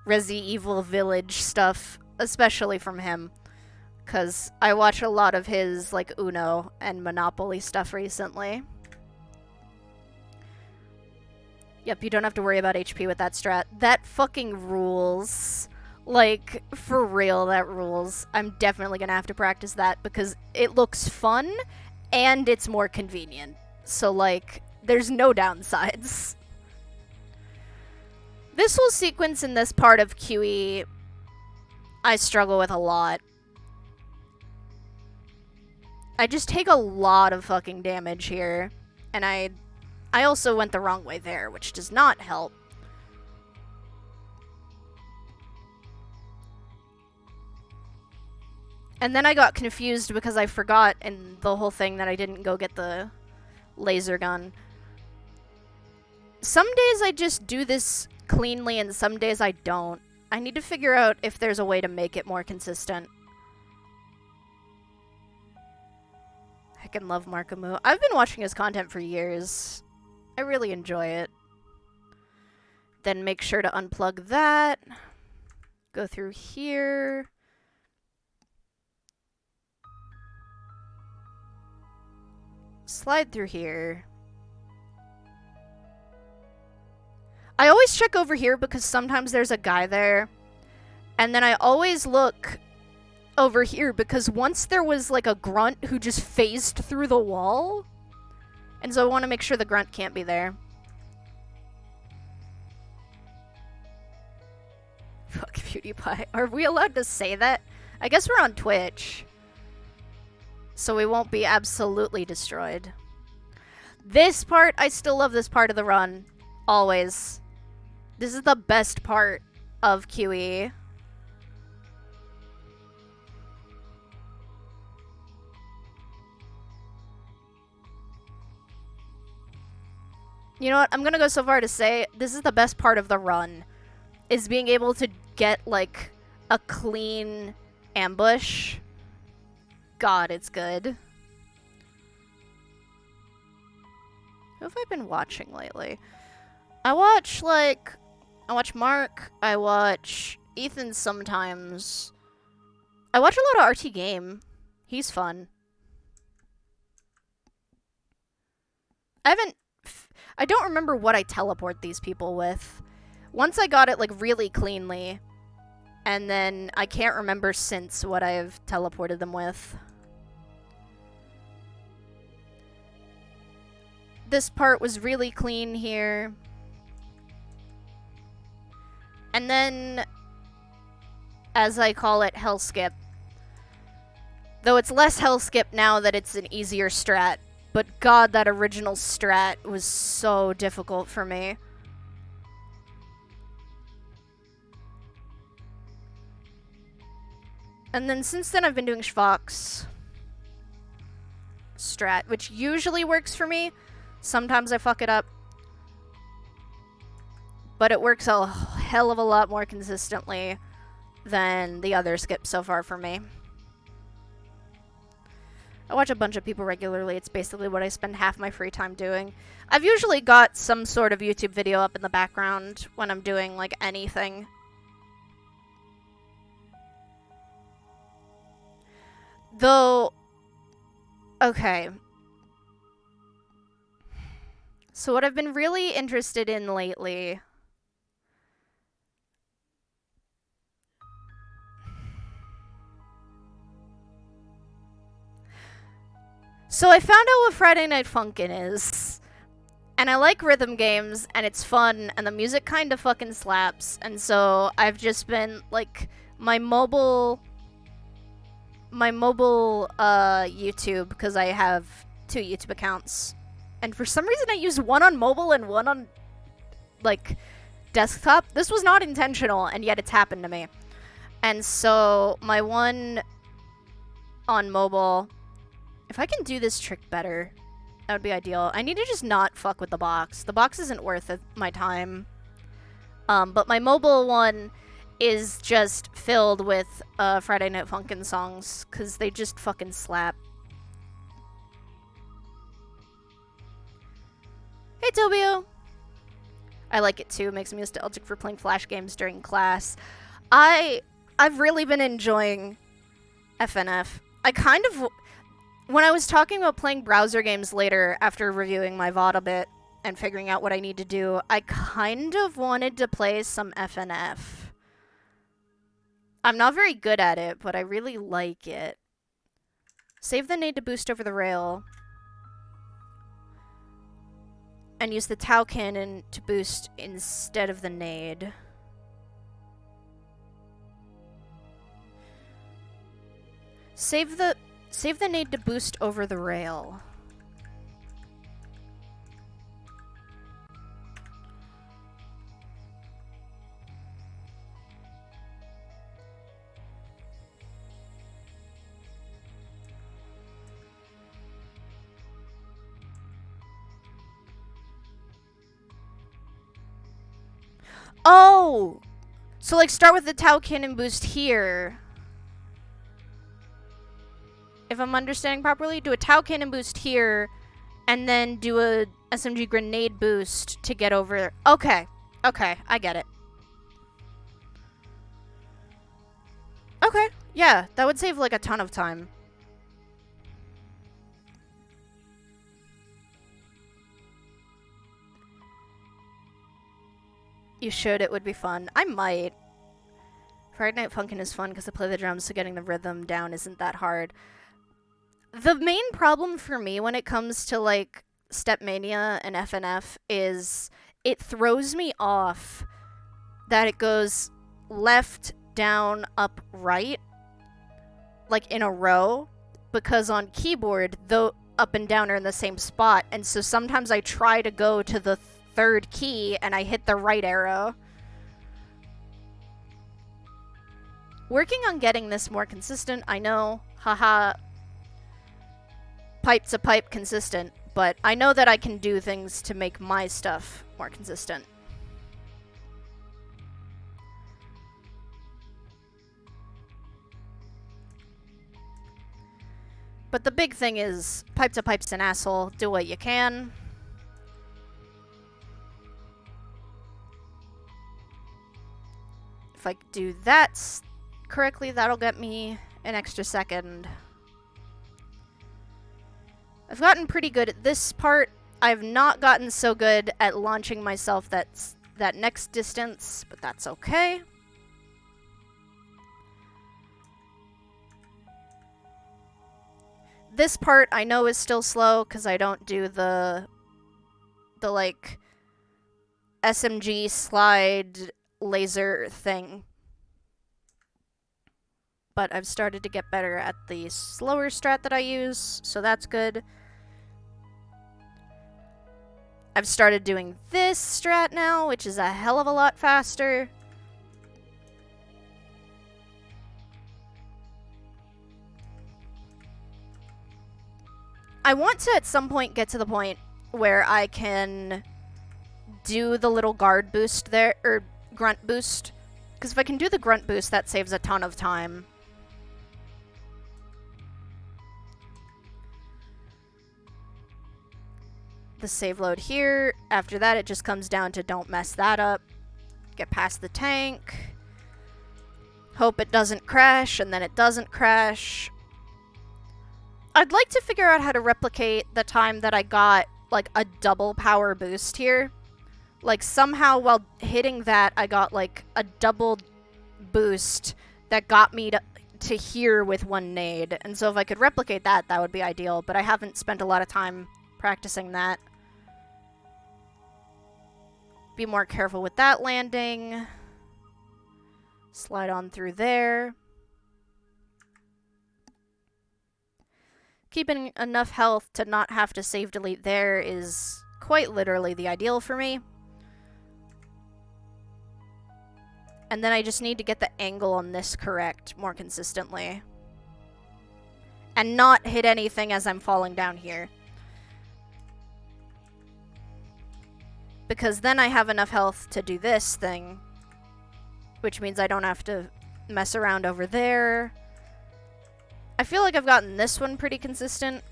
Resi Evil Village stuff, especially from him. Because I watch a lot of his, like, Uno and Monopoly stuff recently. Yep, you don't have to worry about HP with that strat. That fucking rules. Like, for real, that rules. I'm definitely gonna have to practice that because it looks fun and it's more convenient. So, like, there's no downsides. This whole sequence in this part of QE, I struggle with a lot. I just take a lot of fucking damage here, and I also went the wrong way there, which does not help. And then I got confused because I forgot in the whole thing that I didn't go get the laser gun. Some days I just do this cleanly and some days I don't. I need to figure out if there's a way to make it more consistent. I can love Markamu. I've been watching his content for years. I really enjoy it. Then make sure to unplug that. Go through here. Slide through here. I always check over here because sometimes there's a guy there. And then I always look over here because once there was like a grunt who just phased through the wall. And so I want to make sure the grunt can't be there. Fuck PewDiePie. Are we allowed to say that? I guess we're on Twitch. So we won't be absolutely destroyed. This part, I still love this part of the run. Always. This is the best part of QE. You know what? I'm gonna go so far to say this is the best part of the run. Is being able to get, like, a clean ambush. God, it's good. Who have I been watching lately? I watch Mark. I watch Ethan sometimes. I watch a lot of RT Game. He's fun. I don't remember what I teleport these people with. Once I got it, like, really cleanly. And then I can't remember since what I've teleported them with. This part was really clean here. And then, as I call it, hell skip. Though it's less hell skip now that it's an easier strat. But God, that original strat was so difficult for me. And then since then I've been doing Schvox strat, which usually works for me. Sometimes I fuck it up. But it works a hell of a lot more consistently than the other skips so far for me. I watch a bunch of people regularly. It's basically what I spend half my free time doing. I've usually got some sort of YouTube video up in the background when I'm doing, like, anything. Though, okay. So what I've been really interested in lately... So I found out what Friday Night Funkin' is. And I like rhythm games, and it's fun, and the music kind of fucking slaps. And so I've just been, like, my mobile YouTube, because I have 2 YouTube accounts. And for some reason I use one on mobile and one on, like, desktop. This was not intentional, and yet it's happened to me. And so my one on mobile... If I can do this trick better, that would be ideal. I need to just not fuck with the box. The box isn't worth my time. But my mobile one is just filled with Friday Night Funkin' songs, because they just fucking slap. Hey, Tobio! I like it too. It makes me nostalgic for playing Flash games during class. I've really been enjoying FNF. I kind of... When I was talking about playing browser games later, after reviewing my VOD a bit and figuring out what I need to do, I kind of wanted to play some FNF. I'm not very good at it, but I really like it. Save the nade to boost over the rail. And use the Tau cannon to boost instead of the nade. Save the nade to boost over the rail. Oh! So, like, start with the Tau Cannon boost here. If I'm understanding properly, do a Tau Cannon boost here, and then do a SMG grenade boost to get over. Okay. Okay, I get it. Okay, yeah, that would save, like, a ton of time. You should, it would be fun. I might. Friday Night Funkin' is fun because I play the drums, so getting the rhythm down isn't that hard. The main problem for me when it comes to, like, Stepmania and FNF is it throws me off that it goes left, down, up, right, like, in a row, because on keyboard, the up and down are in the same spot, and so sometimes I try to go to the third key and I hit the right arrow. Working on getting this more consistent, I know, haha, pipe to pipe consistent, but I know that I can do things to make my stuff more consistent. But the big thing is, pipe to pipe's an asshole, do what you can. If I do that correctly, that'll get me an extra second. I've gotten pretty good at this part. I've not gotten so good at launching myself that next distance, but that's okay. This part I know is still slow because I don't do the like SMG slide laser thing. But I've started to get better at the slower strat that I use, so that's good. I've started doing this strat now, which is a hell of a lot faster. I want to at some point get to the point where I can do the little guard boost there, or grunt boost. Because if I can do the grunt boost, that saves a ton of time. The save load here. After that, it just comes down to don't mess that up. Get past the tank. Hope it doesn't crash, and then it doesn't crash. I'd like to figure out how to replicate the time that I got, like, a double power boost here. Like, somehow while hitting that, I got, like, a double boost that got me to here with one nade. And so if I could replicate that, that would be ideal. But I haven't spent a lot of time practicing that. Be more careful with that landing. Slide on through there. Keeping enough health to not have to save delete there is quite literally the ideal for me. And then I just need to get the angle on this correct more consistently. And not hit anything as I'm falling down here. Because then I have enough health to do this thing. Which means I don't have to mess around over there. I feel like I've gotten this one pretty consistent.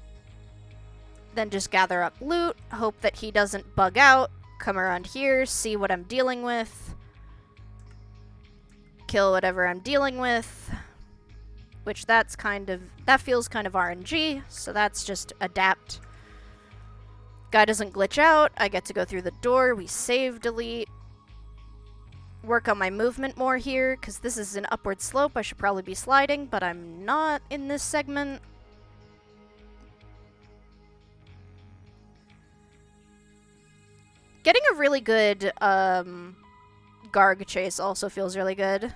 Then just gather up loot, hope that he doesn't bug out, come around here, see what I'm dealing with, kill whatever I'm dealing with, which that feels kind of RNG, so that's just adapt. Guy doesn't glitch out, I get to go through the door, we save, delete. Work on my movement more here, because this is an upward slope. I should probably be sliding, but I'm not in this segment. Getting a really good Garg chase also feels really good.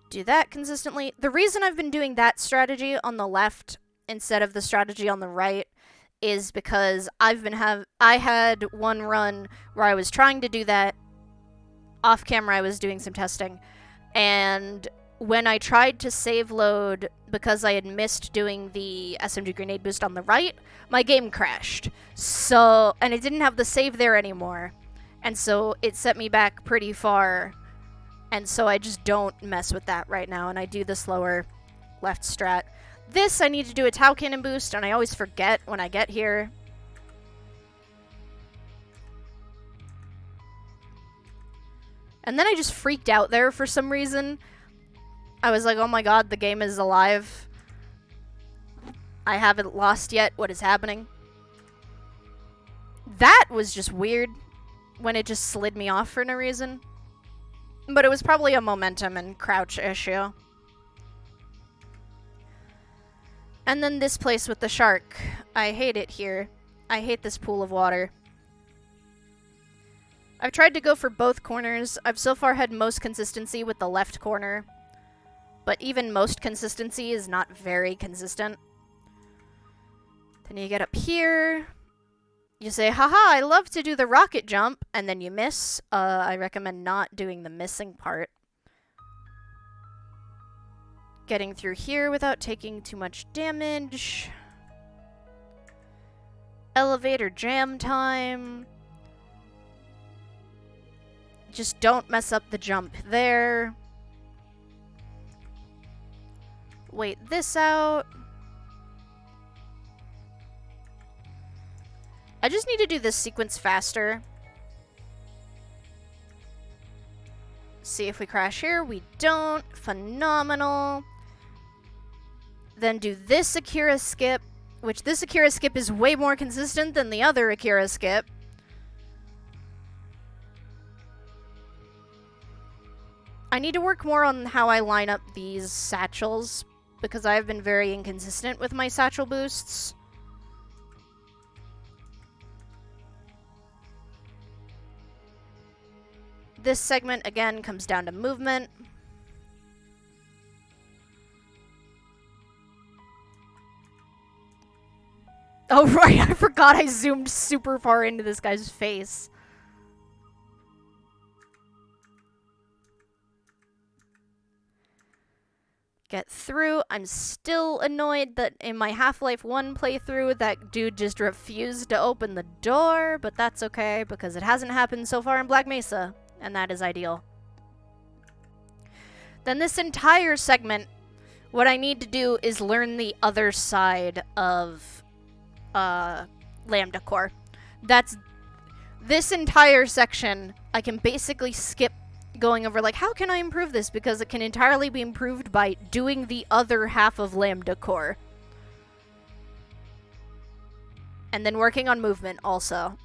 Do that consistently. The reason I've been doing that strategy on the left instead of the strategy on the right is because I had one run where I was trying to do that. Off camera, I was doing some testing, and when I tried to save load because I had missed doing the SMG grenade boost on the right, my game crashed. So, and it didn't have the save there anymore. And so it set me back pretty far. And so I just don't mess with that right now, and I do the slower left strat. This, I need to do a Tau Cannon boost, and I always forget when I get here. And then I just freaked out there for some reason. I was like, oh my god, the game is alive. I haven't lost yet. What is happening? That was just weird when it just slid me off for no reason. But it was probably a momentum and crouch issue. And then this place with the shark. I hate it here. I hate this pool of water. I've tried to go for both corners. I've so far had most consistency with the left corner. But even most consistency is not very consistent. Then you get up here. You say, haha, I love to do the rocket jump, and then you miss. I recommend not doing the missing part. Getting through here without taking too much damage. Elevator jam time. Just don't mess up the jump there. Wait this out. I just need to do this sequence faster. See if we crash here. We don't. Phenomenal. Then do this Akira skip, which this Akira skip is way more consistent than the other Akira skip. I need to work more on how I line up these satchels, because I've been very inconsistent with my satchel boosts. This segment, again, comes down to movement. Oh, right, I forgot I zoomed super far into this guy's face. Get through. I'm still annoyed that in my Half-Life 1 playthrough, that dude just refused to open the door, but that's okay, because it hasn't happened so far in Black Mesa. And that is ideal. Then this entire segment, what I need to do is learn the other side of Lambda Core. That's this entire section. I can basically skip going over like, how can I improve this? Because it can entirely be improved by doing the other half of Lambda Core. And then working on movement also.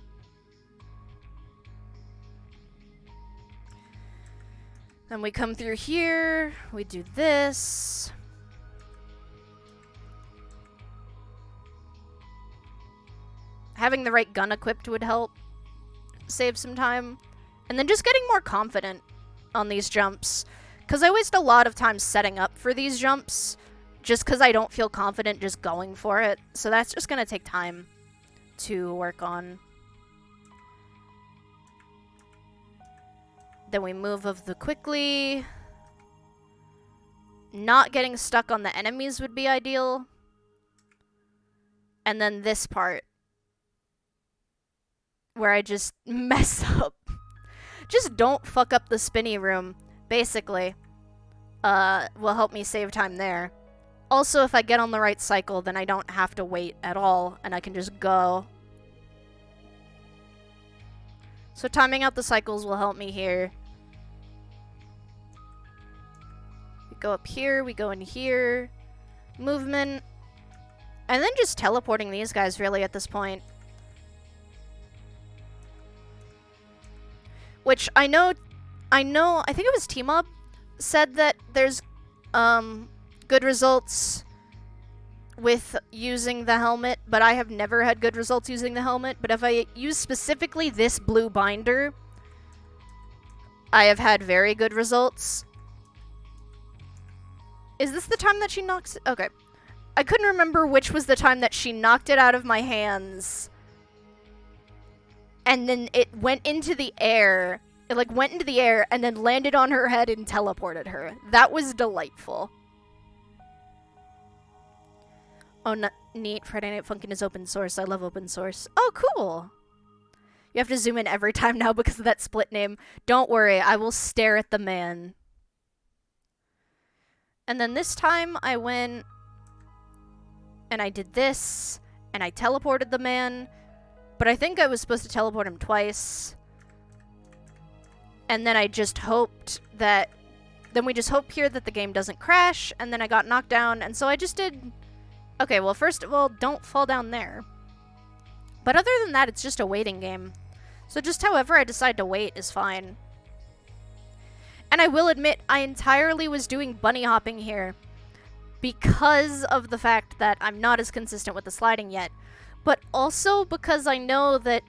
Then we come through here, we do this. Having the right gun equipped would help save some time. And then just getting more confident on these jumps. Because I waste a lot of time setting up for these jumps, just because I don't feel confident just going for it. So that's just going to take time to work on. Then we move of the quickly. Not getting stuck on the enemies would be ideal. And then this part, where I just mess up. Just don't fuck up the spinny room, basically. Will help me save time there. Also, if I get on the right cycle, then I don't have to wait at all, and I can just go. So timing out the cycles will help me here. We go up here, we go in here. Movement. And then just teleporting these guys, really, at this point. Which I think it was T-Mob said that there's good results with using the helmet, but I have never had good results using the helmet. But if I use specifically this blue binder, I have had very good results. Is this the time that she knocks it? Okay. I couldn't remember which was the time that she knocked it out of my hands. And then it went into the air, It like went into the air and then landed on her head and teleported her. That was delightful. Oh, neat. Friday Night Funkin' is open source. I love open source. Oh, cool. You have to zoom in every time now because of that split name. Don't worry, I will stare at the man. And then this time I went and I did this and I teleported the man. But I think I was supposed to teleport him twice. And then I just hoped that... Then we just hope here that the game doesn't crash. And then I got knocked down. And so I just did... Okay, well, first of all, don't fall down there. But other than that, it's just a waiting game. So just however I decide to wait is fine. And I will admit, I entirely was doing bunny hopping here because of the fact that I'm not as consistent with the sliding yet. But also because I know that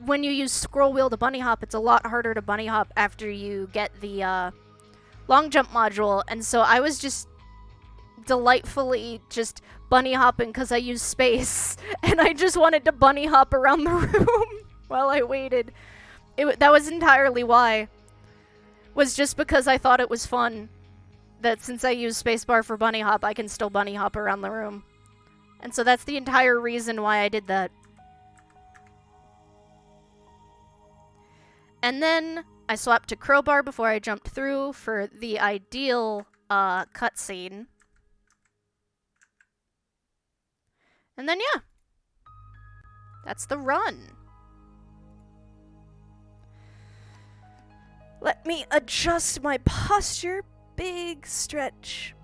when you use scroll wheel to bunny hop, it's a lot harder to bunny hop after you get the long jump module. And so I was just delightfully just bunny hopping because I used space. And I just wanted to bunny hop around the room while I waited. That was entirely why. Was just because I thought it was fun that since I use spacebar for bunny hop, I can still bunny hop around the room. And so that's the entire reason why I did that. And then I swapped to crowbar before I jumped through for the ideal cutscene. And then yeah. That's the run. Let me adjust my posture. Big stretch.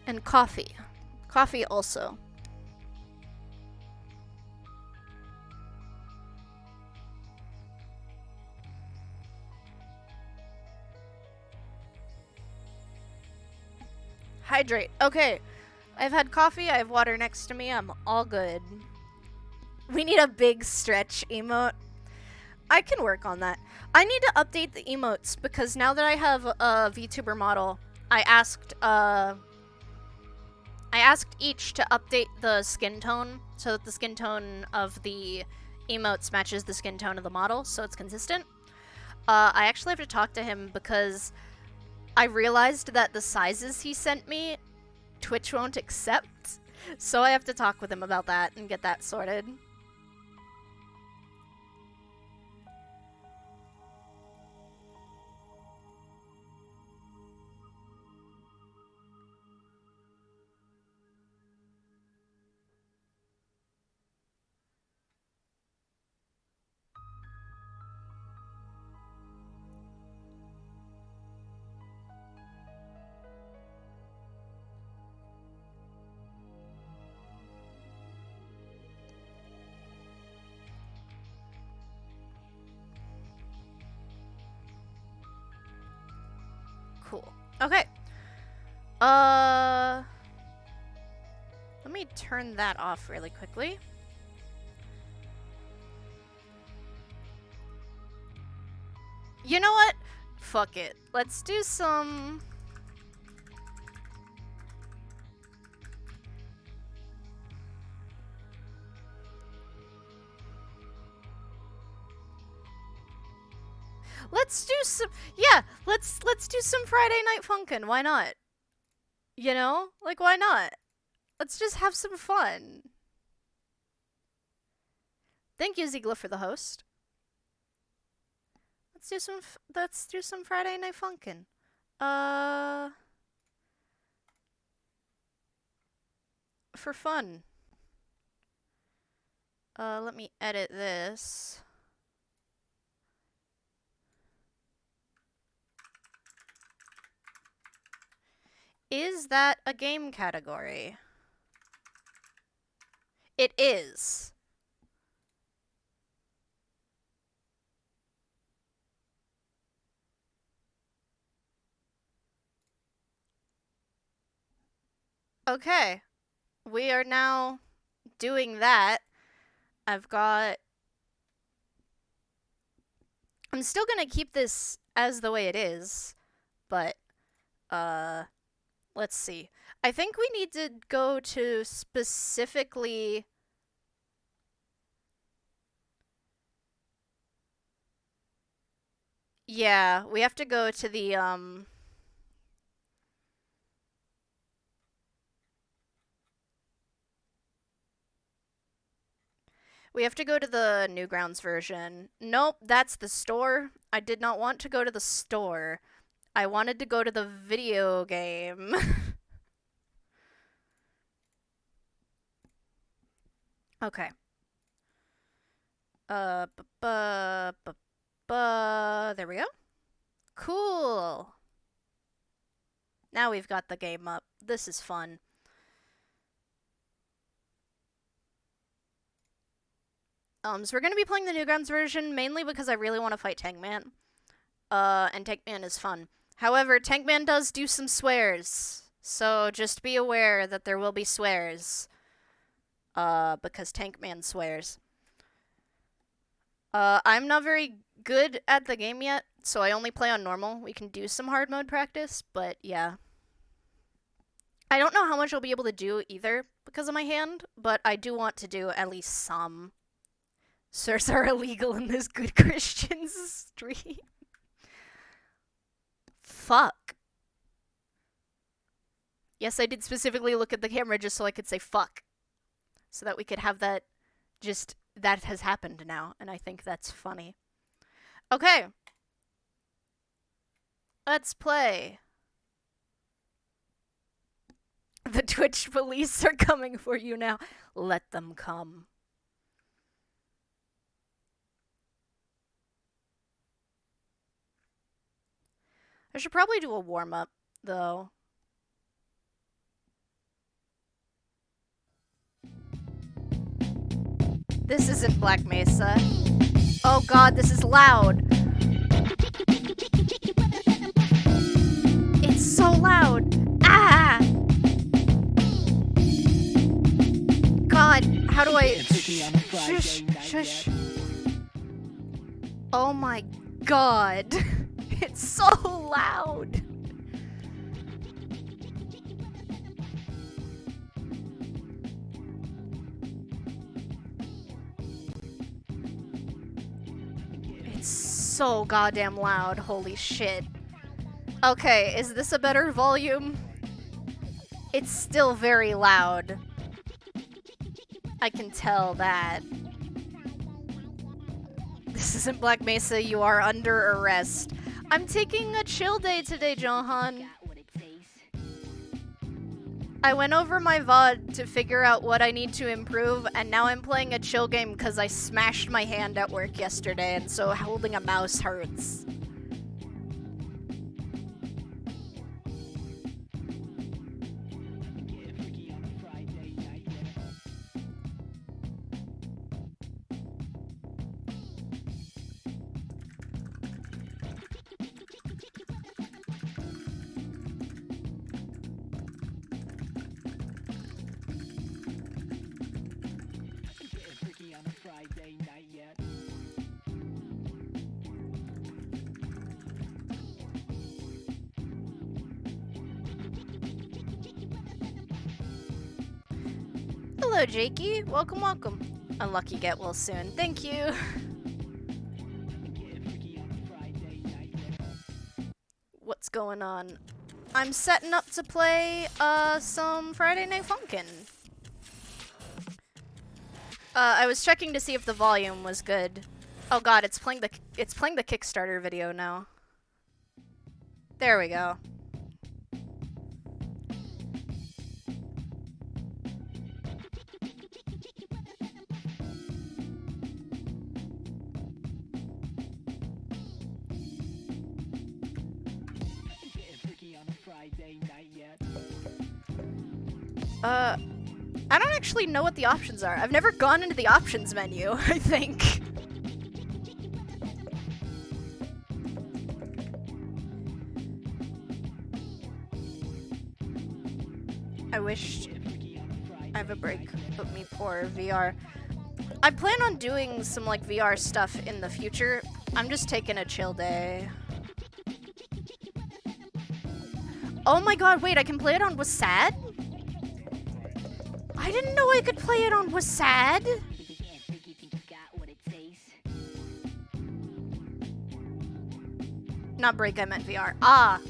And coffee. Coffee also. Hydrate. Okay. I've had coffee. I have water next to me. I'm all good. We need a big stretch emote. I can work on that. I need to update the emotes because now that I have a Vtuber model, I asked each to update the skin tone so that the skin tone of the emotes matches the skin tone of the model, so it's consistent. I actually have to talk to him because I realized that the sizes he sent me, Twitch won't accept, so I have to talk with him about that and get that sorted. Cool. Okay. Let me turn that off really quickly. You know what? Fuck it. Let's do some... Let's do some... Yeah, let's do some Friday Night Funkin'. Why not? You know? Like, why not? Let's just have some fun. Thank you, Ziegler, for the host. Let's do some Friday Night Funkin'. For fun. Let me edit this. Is that a game category? It is. Okay. We are now doing that. I'm still gonna keep this as the way it is, but, let's see. I think we need to go to specifically Yeah, we have to go to the, we have to go to the Newgrounds version. Nope, that's the store. I did not want to go to the store. I wanted to go to the video game. Okay. There we go. Cool. Now we've got the game up. This is fun. So we're gonna be playing the Newgrounds version mainly because I really want to fight Tankman. And Tankman is fun. However, Tankman does do some swears. So just be aware that there will be swears. Because Tankman swears. I'm not very good at the game yet, so I only play on normal. We can do some hard mode practice, but yeah. I don't know how much I'll be able to do either because of my hand, but I do want to do at least some. Sirs are illegal in this good Christian stream. Fuck. Yes, I did specifically look at the camera just so I could say fuck. So that we could have that just, that has happened now, and I think that's funny. Okay. Let's play. The Twitch police are coming for you now. Let them come. I should probably do a warm-up, though. This isn't Black Mesa. Oh god, this is loud. It's so loud. Ah! God, how do I... Shush, shush. Oh my god. It's so loud. It's so goddamn loud. Holy shit. Okay, is this a better volume? It's still very loud. I can tell that. This isn't Black Mesa, you are under arrest. I'm taking a chill day today, Johan. I went over my VOD to figure out what I need to improve, and now I'm playing a chill game because I smashed my hand at work yesterday, and so holding a mouse hurts. Hello, Jakey. Welcome, welcome. Unlucky get well soon. Thank you. What's going on? I'm setting up to play some Friday Night Funkin'. I was checking to see if the volume was good. Oh god, it's playing the Kickstarter video now. There we go. I don't actually know what the options are. I've never gone into the options menu, I think. I wish I have a break, but me poor VR. I plan on doing some like VR stuff in the future. I'm just taking a chill day. Oh my god, wait, I can play it on WASD? I didn't know I could play it on WASD. Not break, I meant VR. Ah!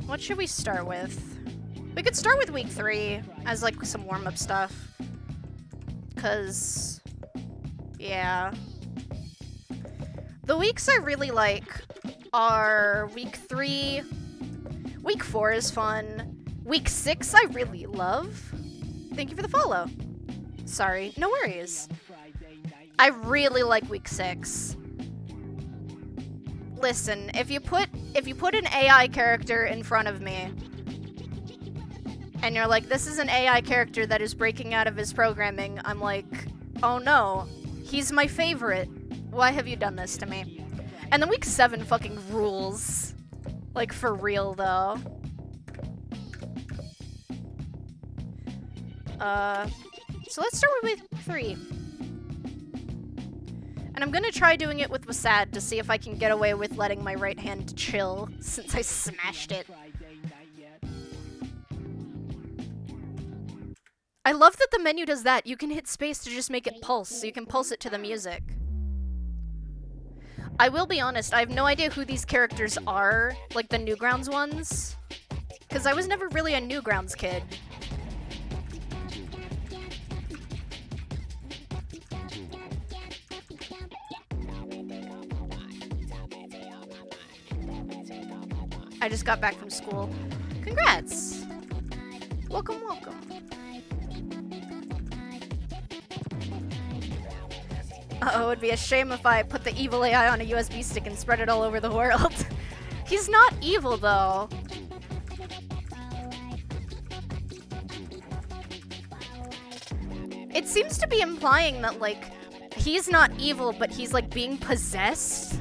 What should we start with? We could start with week 3 as like some warm-up stuff. Cause yeah. The weeks I really like are week 3. Week 4 is fun. Week 6 I really love. Thank you for the follow. Sorry, no worries. I really like week 6. Listen, if you put an AI character in front of me, and you're like, this is an AI character that is breaking out of his programming, I'm like, oh no, he's my favorite. Why have you done this to me? And then week 7 fucking rules. Like, for real, though. So let's start with week 3. And I'm gonna try doing it with Wasad to see if I can get away with letting my right hand chill, since I smashed it. I love that the menu does that. You can hit space to just make it pulse, so you can pulse it to the music. I will be honest, I have no idea who these characters are, like the Newgrounds ones. Because I was never really a Newgrounds kid. I just got back from school. Congrats! Welcome, welcome. Uh-oh, it would be a shame if I put the evil AI on a USB stick and spread it all over the world. He's not evil, though. It seems to be implying that, like, he's not evil, but he's, like, being possessed.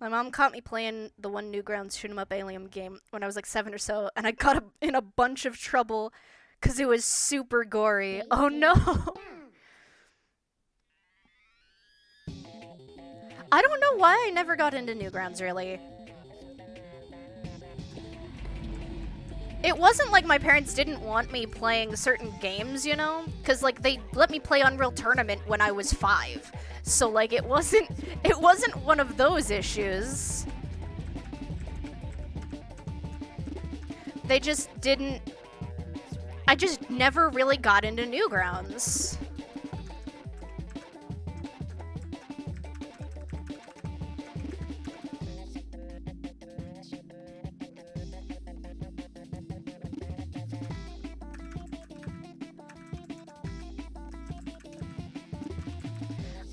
My mom caught me playing the one Newgrounds shoot 'em up alien game when I was like 7 or so, and I got in a bunch of trouble because it was super gory. Oh no! I don't know why I never got into Newgrounds, really. It wasn't like my parents didn't want me playing certain games, you know? Because, like, they let me play Unreal Tournament when I was 5. So, like, it wasn't one of those issues. They just didn't... I just never really got into Newgrounds.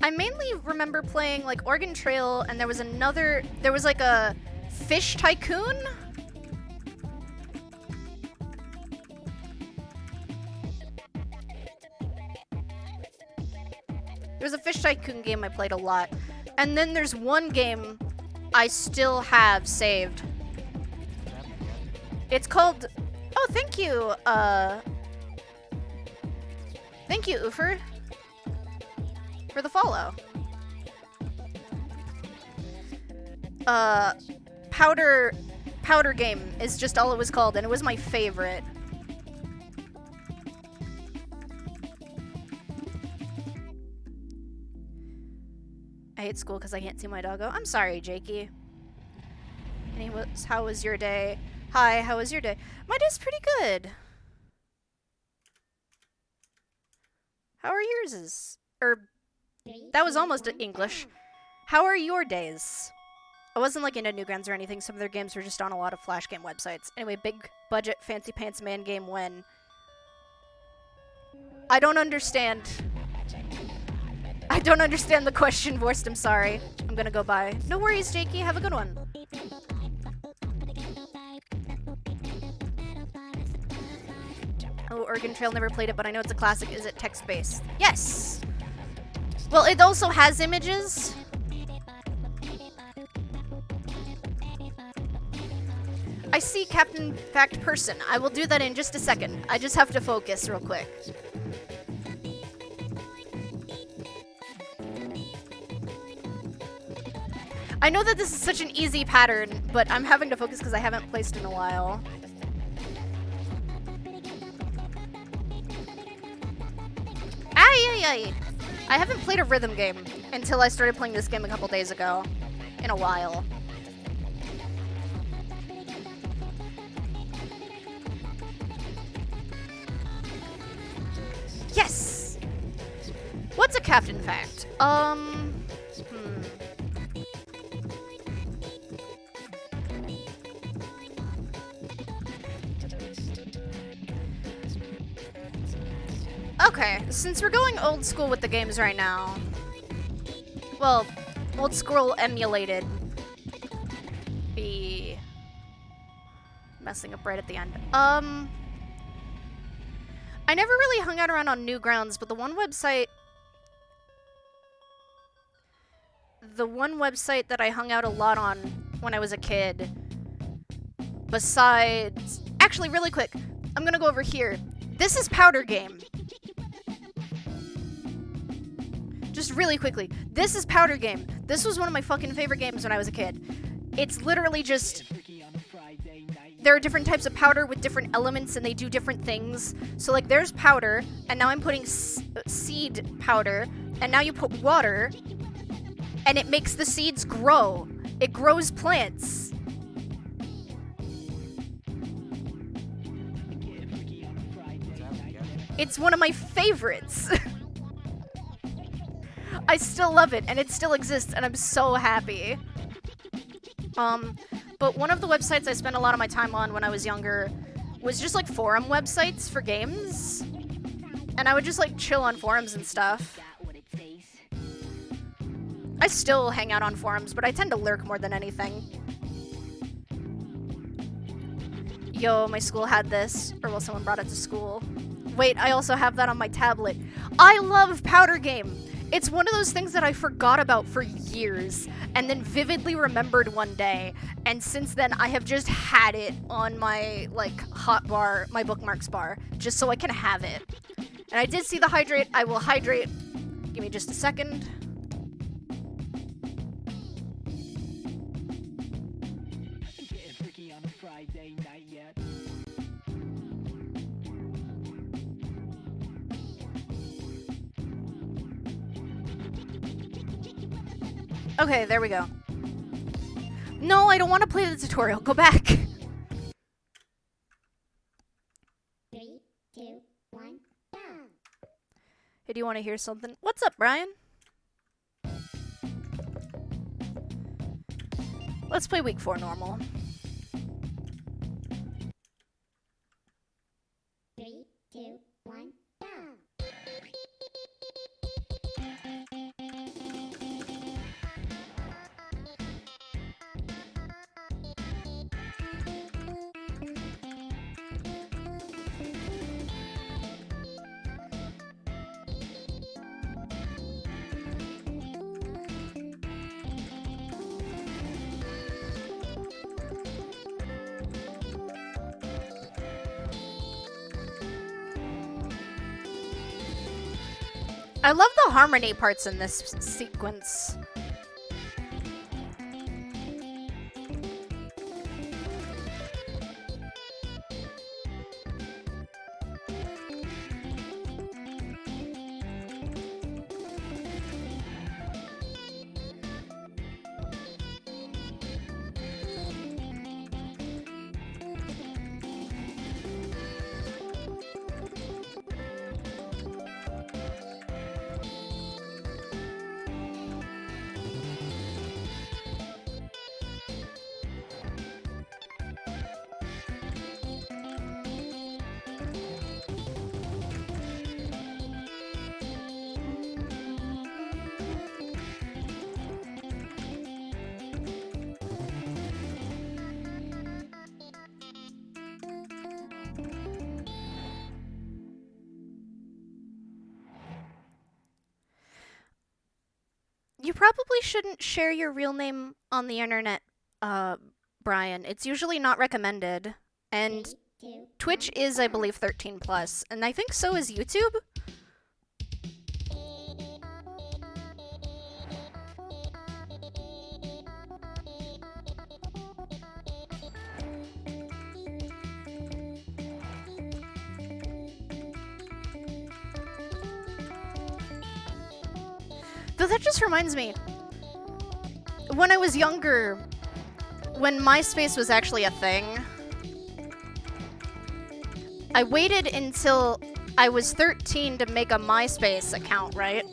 I mainly remember playing, like, Oregon Trail, and there was like a Fish Tycoon? There was a Fish Tycoon game I played a lot. And then there's one game I still have saved. It's called... Oh, thank you, Thank you, Uford, for the follow. Powder Game is just all it was called, and it was my favorite. I hate school because I can't see my doggo. I'm sorry, Jakey. Anyways, how was your day? Hi, how was your day? My day's pretty good. How are yours? That was almost English. How are your days? I wasn't like into Newgrounds or anything. Some of their games were just on a lot of Flash game websites. Anyway, big budget, fancy pants man game when? I don't understand. I don't understand the question, Vorst. I'm sorry. I'm gonna go bye. No worries, Jakey. Have a good one. Oh, Oregon Trail, never played it, but I know it's a classic. Is it text-based? Yes! Well, it also has images. I see Captain Fact Person. I will do that in just a second. I just have to focus real quick. I know that this is such an easy pattern, but I'm having to focus because I haven't placed in a while. Ay. I haven't played a rhythm game until I started playing this game a couple days ago. In a while. Yes! What's a Captain Fact? Okay, since we're going old school with the games right now. Well, old school emulated. Be messing up right at the end. I never really hung out around on Newgrounds, but the one website that I hung out a lot on when I was a kid, besides... Actually, really quick, I'm gonna go over here. This is Powder Game. Just really quickly. This is Powder Game. This was one of my fucking favorite games when I was a kid. It's literally just... There are different types of powder with different elements and they do different things. So like there's powder, and now I'm putting seed powder, and now you put water, and it makes the seeds grow. It grows plants. It's one of my favorites. I still love it, and it still exists, and I'm so happy. But one of the websites I spent a lot of my time on when I was younger was just like forum websites for games. And I would just like chill on forums and stuff. I still hang out on forums, but I tend to lurk more than anything. Yo, my school had this, or well, someone brought it to school. Wait, I also have that on my tablet. I love Powder Game. It's one of those things that I forgot about for years, and then vividly remembered one day, and since then I have just had it on my, like, hotbar, my bookmarks bar, just so I can have it. And I did see the hydrate. I will hydrate. Give me just a second. Okay, there we go. No, I don't want to play the tutorial. Go back. 3, 2, 1, go! Hey, do you want to hear something? What's up, Brian? Let's play week 4 normal. 3, 2, 1, go! I love the harmony parts in this sequence. probably shouldn't share your real name on the internet, Brian. It's usually not recommended. And 3, 2, Twitch is, I believe, 13 plus, and I think so is YouTube. Though that just reminds me, when I was younger, when MySpace was actually a thing, I waited until I was 13 to make a MySpace account, right?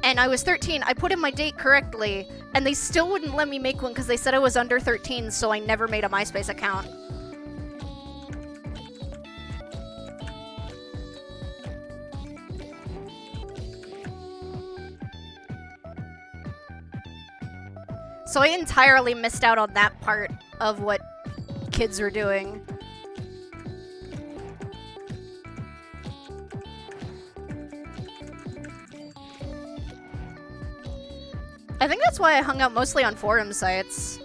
And I was 13, I put in my date correctly, and they still wouldn't let me make one because they said I was under 13, so I never made a MySpace account. So I entirely missed out on that part of what kids were doing. I think that's why I hung out mostly on forum sites.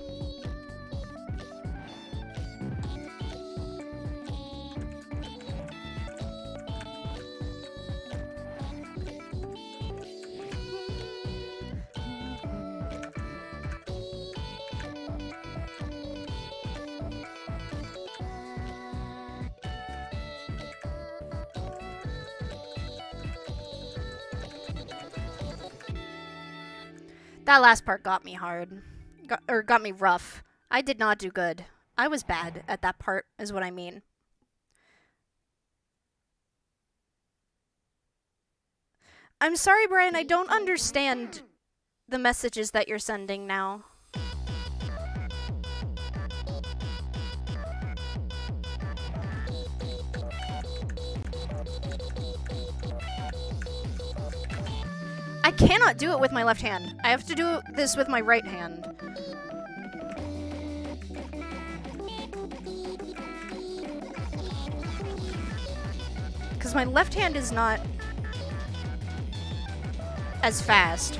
That last part got me hard. Got me rough. I did not do good. I was bad at that part, is what I mean. I'm sorry, Brian, I don't understand the messages that you're sending now. I cannot do it with my left hand. I have to do this with my right hand. Because my left hand is not as fast.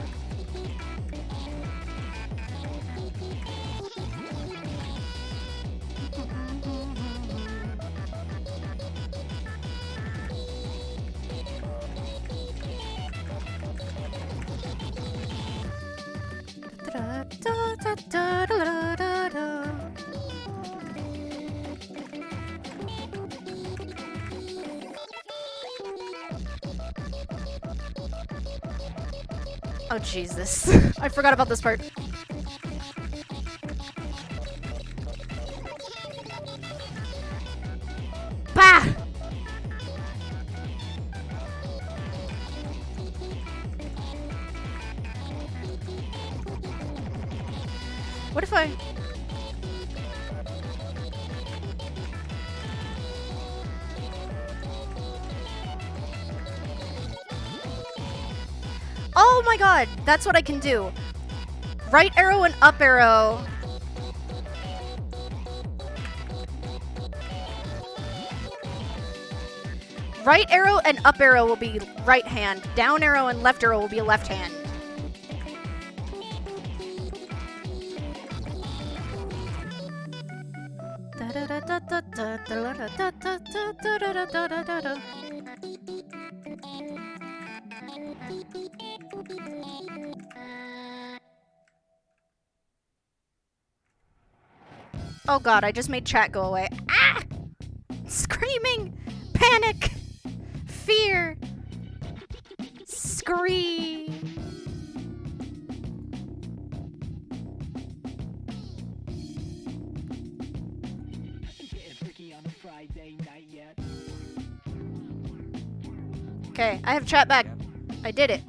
Oh, Jesus. I forgot about this part. Bah! What if I... Oh my god, that's what I can do. Right arrow and up arrow. Right arrow and up arrow will be right hand. Down arrow and left arrow will be left hand. Oh god, I just made chat go away. Ah! Screaming! Panic! Fear! Scream! Okay, I have chat back. I did it.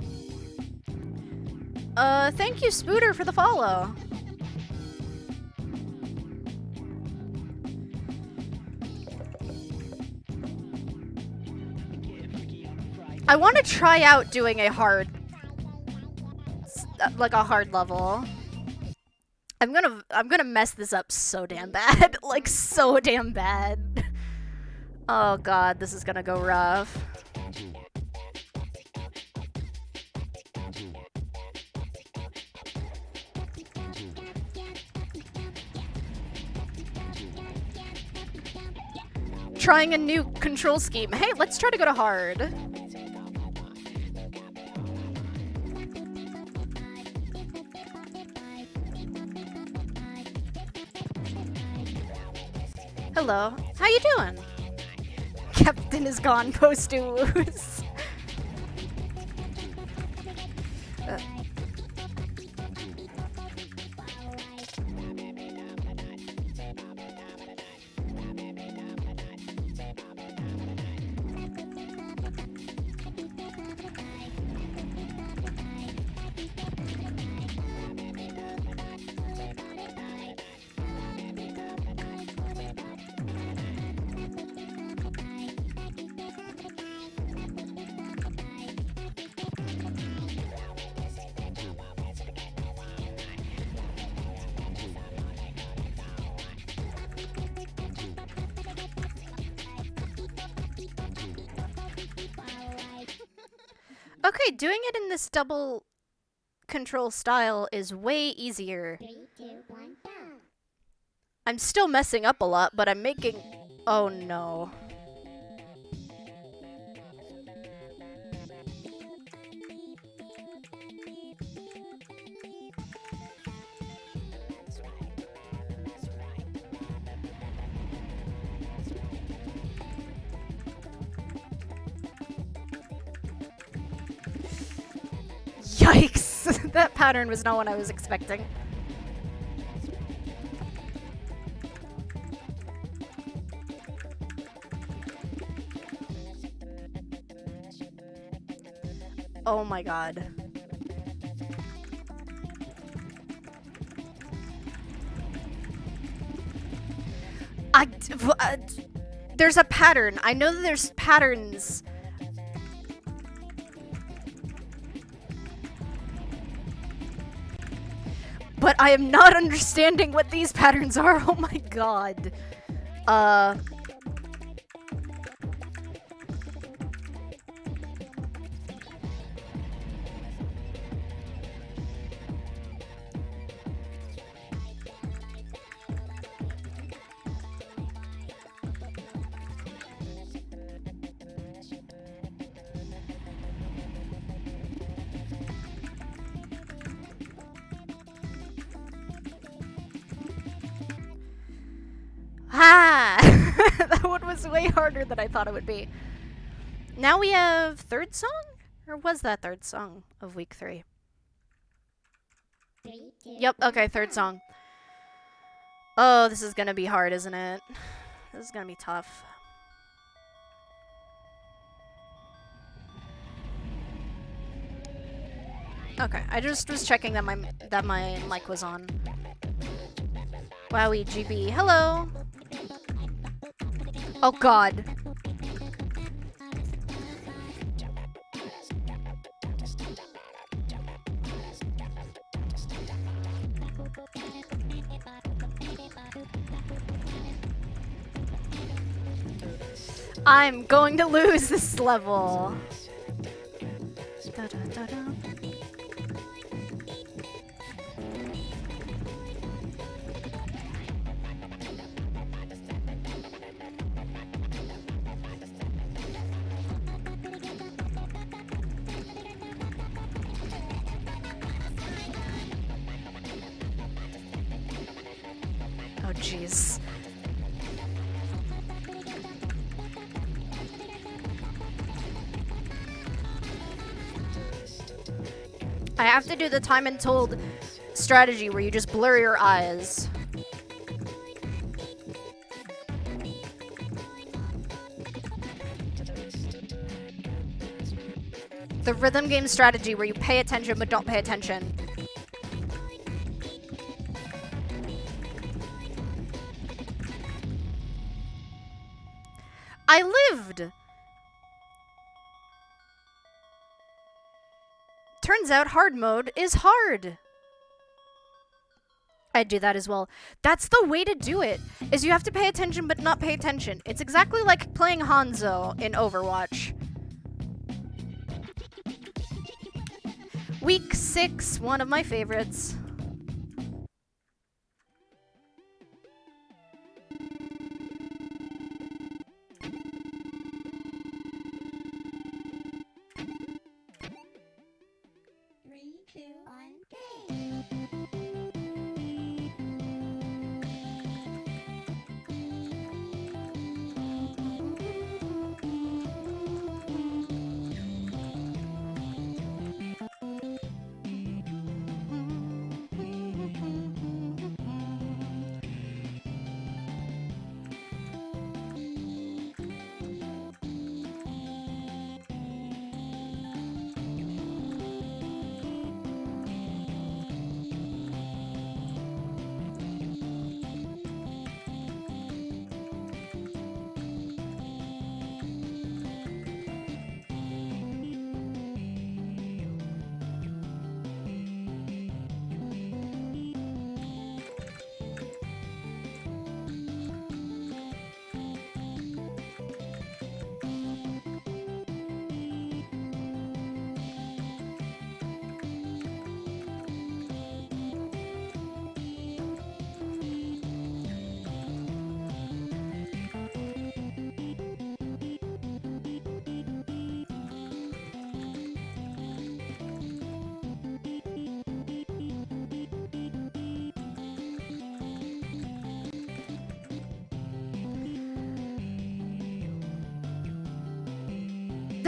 Thank you, Spooter, for the follow. I want to try out doing a hard, like a hard level. I'm gonna mess this up so damn bad, like so damn bad. Oh god, this is gonna go rough. trying a new control scheme. Hey, let's try to go to hard. Hello. How you doing? Captain is gone, post to woos. Okay, doing it in this double control style is way easier. 3, 2, 1, go. I'm still messing up a lot, but I'm making... Oh no. Yikes! That pattern was not what I was expecting. Oh my god. There's a pattern. I know that there's patterns. But I am not understanding what these patterns are. Oh my god. Ha! That one was way harder than I thought it would be. Now we have third song? Or was that third song of week 3? 3, 2, Yep, okay, third song. Oh, this is gonna be hard, isn't it? This is gonna be tough. Okay, I just was checking that my mic was on. Wowie GB, hello! Oh god. I'm going to lose this level. Da, da, da, da. Oh jeez. I have to do the time and told strategy where you just blur your eyes. The rhythm game strategy where you pay attention but don't pay attention. I lived! Turns out hard mode is hard. I do that as well. That's the way to do it, is you have to pay attention but not pay attention. It's exactly like playing Hanzo in Overwatch. Week 6, one of my favorites.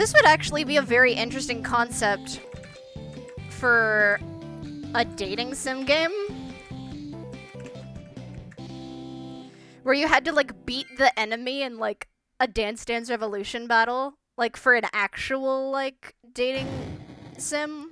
This would actually be a very interesting concept for a dating sim game. Where you had to, like, beat the enemy in, like, a Dance Dance Revolution battle. Like, for an actual, like, dating sim.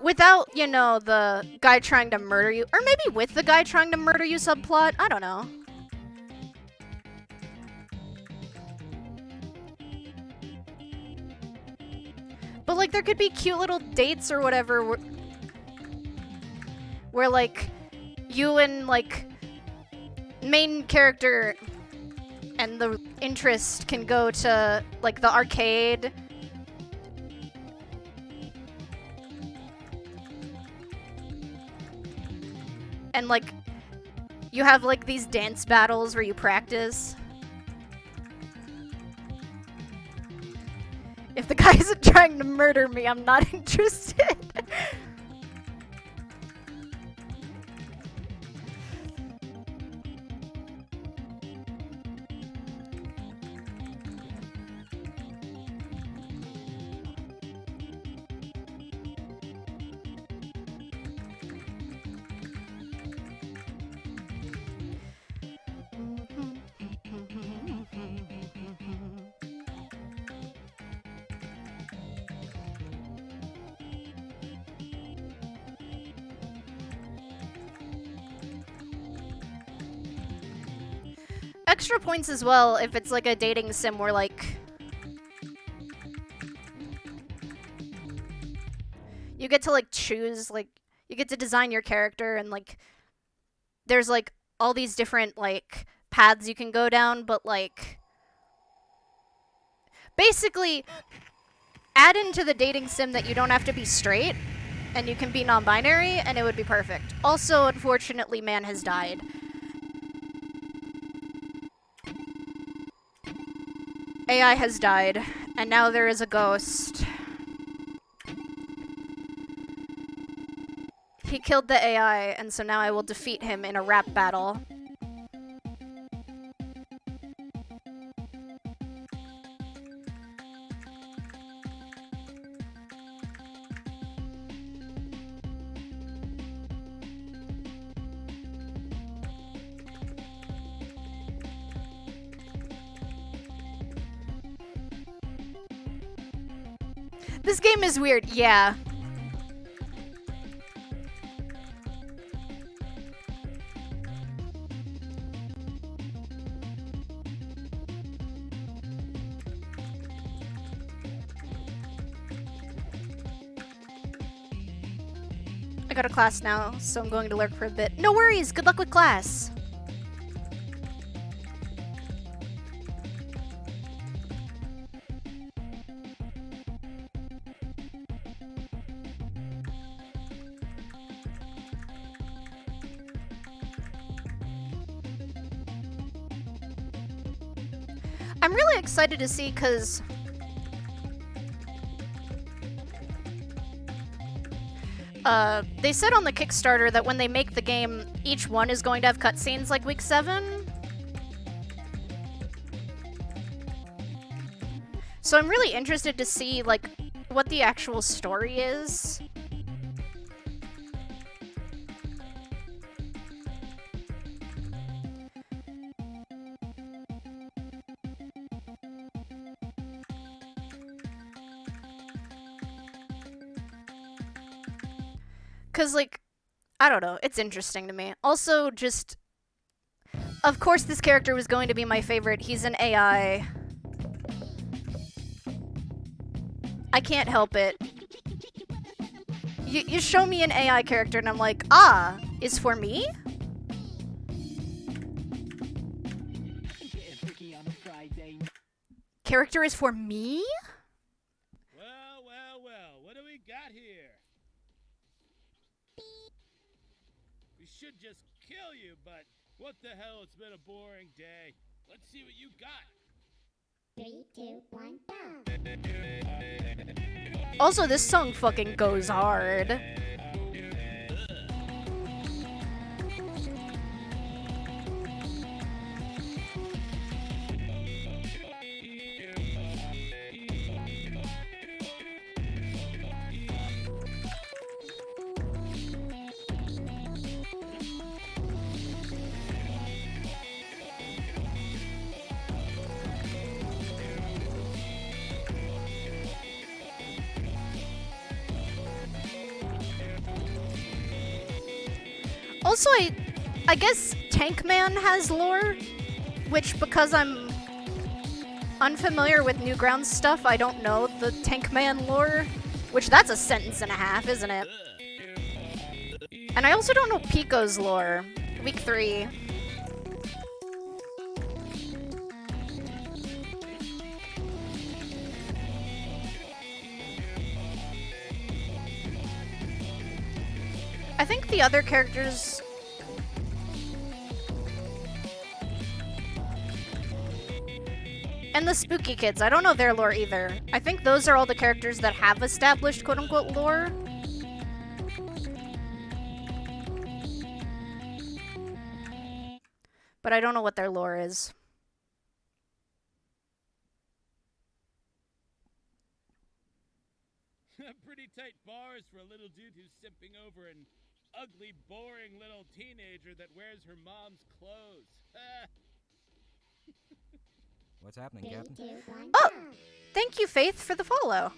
Without, you know, the guy trying to murder you. Or maybe with the guy trying to murder you subplot. I don't know. But, like, there could be cute little dates or whatever where like, you and, like, main character and the interest can go to, like, the arcade. And, like, you have, like, these dance battles where you practice. If the guy isn't trying to murder me, I'm not interested. Extra points as well if it's like a dating sim where, like, you get to, like, choose, like, you get to design your character and, like, there's, like, all these different, like, paths you can go down, but, like, basically add into the dating sim that you don't have to be straight and you can be non-binary and it would be perfect. Also, unfortunately, man has died. AI has died, and now there is a ghost. He killed the AI, and so now I will defeat him in a rap battle. This game is weird, yeah. I got a class now, so I'm going to lurk for a bit. No worries, good luck with class. I'm really excited to see, because they said on the Kickstarter that when they make the game, each one is going to have cutscenes like week 7. So I'm really interested to see, like, what the actual story is. Because, like, I don't know, it's interesting to me. Also, just, of course this character was going to be my favorite. He's an AI. I can't help it. You show me an AI character and I'm like, ah, is for me? Character is for me? Well, what do we got here? We should just kill you, but what the hell, it's been a boring day. Let's see what you got. 3, 2, 1, go! Also, this song fucking goes hard. Also, I guess Tank Man has lore, which because I'm unfamiliar with Newgrounds stuff, I don't know the Tank Man lore, which that's a sentence and a half, isn't it? And I also don't know Pico's lore. Week 3. I think the other characters... And the Spooky Kids, I don't know their lore either. I think those are all the characters that have established quote-unquote lore. But I don't know what their lore is. Pretty tight bars for a little dude who's simping over an ugly, boring little teenager that wears her mom's clothes. What's happening, Captain? 3, 2, 1, Oh! go! Thank you, Faith, for the follow.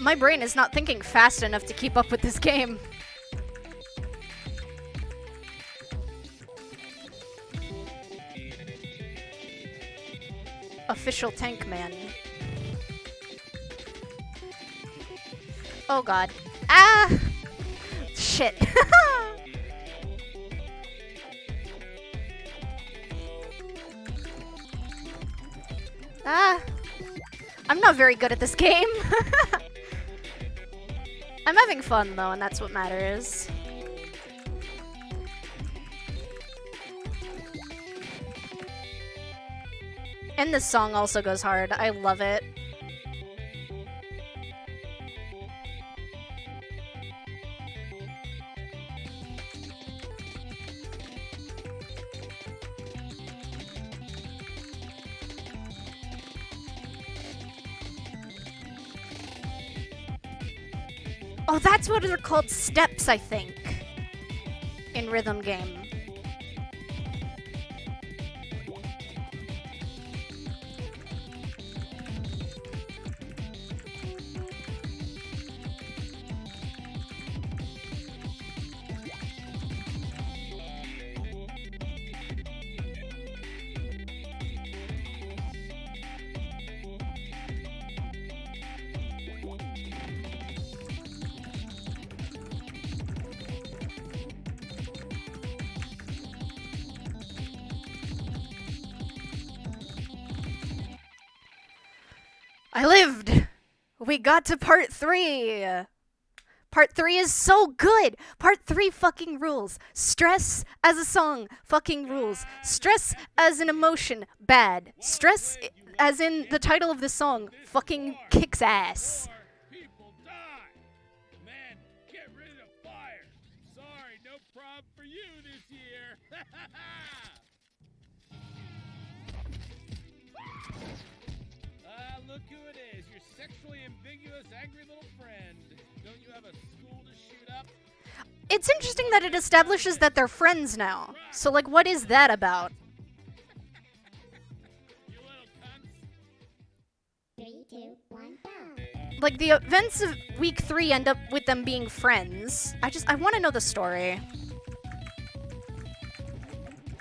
My brain is not thinking fast enough to keep up with this game. Official Tank Man. Oh god. Ah! Shit. Ah! I'm not very good at this game. I'm having fun though, and that's what matters. And this song also goes hard. I love it. Oh, that's what they're called, steps, I think, in rhythm game. I lived! We got to part 3! Part 3 is so good! Part 3 fucking rules. Stress as a song fucking rules. Stress as an emotion, bad. Stress as in the title of the song fucking kicks ass. People die. Man, get rid of fire. Sorry, no problem for you this year. Look who it is. Your sexually ambiguous, angry little friend. Don't you have a school to shoot up? It's interesting that it establishes that they're friends now. So, like, what is that about? You little cunts. 3, 2, 1, go! Like, the events of week 3 end up with them being friends. I want to know the story.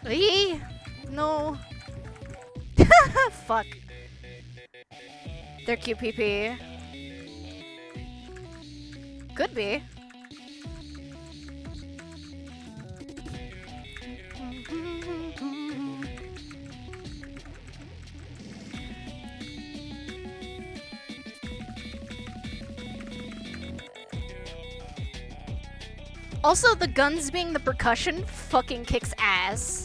Eee! No. Fuck. They're QPP. Could be. Also, the guns being the percussion fucking kicks ass.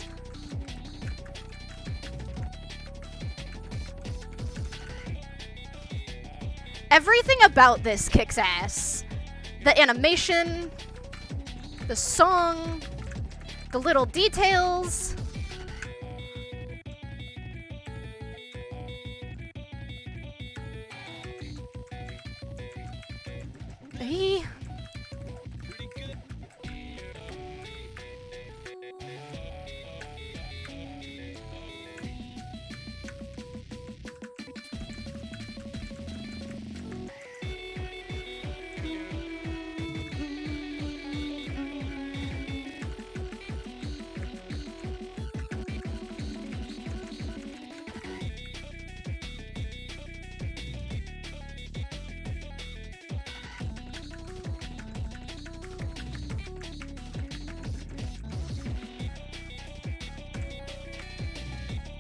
Everything about this kicks ass. The animation, the song, the little details. Hey. Pretty good.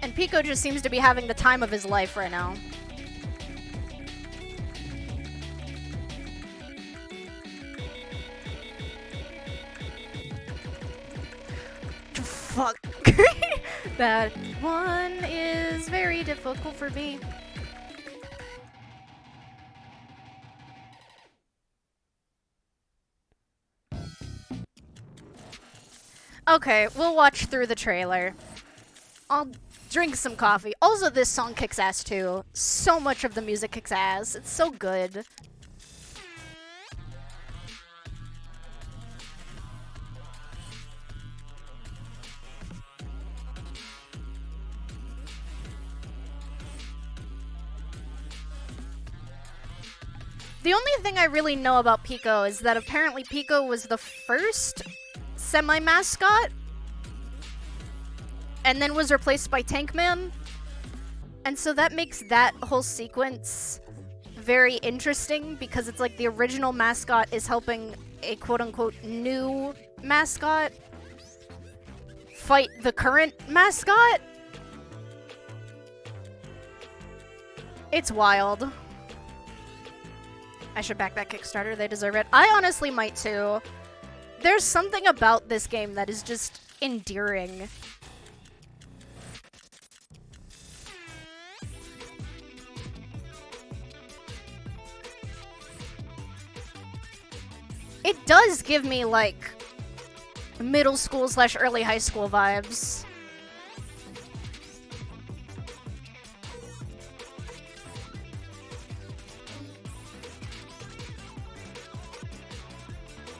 And Pico just seems to be having the time of his life right now. Fuck. That one is very difficult for me. Okay, we'll watch through the trailer. I'll drink some coffee. Also, this song kicks ass too. So much of the music kicks ass. It's so good. The only thing I really know about Pico is that apparently Pico was the first semi-mascot and then was replaced by Tankman. And so that makes that whole sequence very interesting because it's like the original mascot is helping a quote-unquote new mascot fight the current mascot. It's wild. I should back that Kickstarter, they deserve it. I honestly might too. There's something about this game that is just endearing. It does give me like middle school / early high school vibes.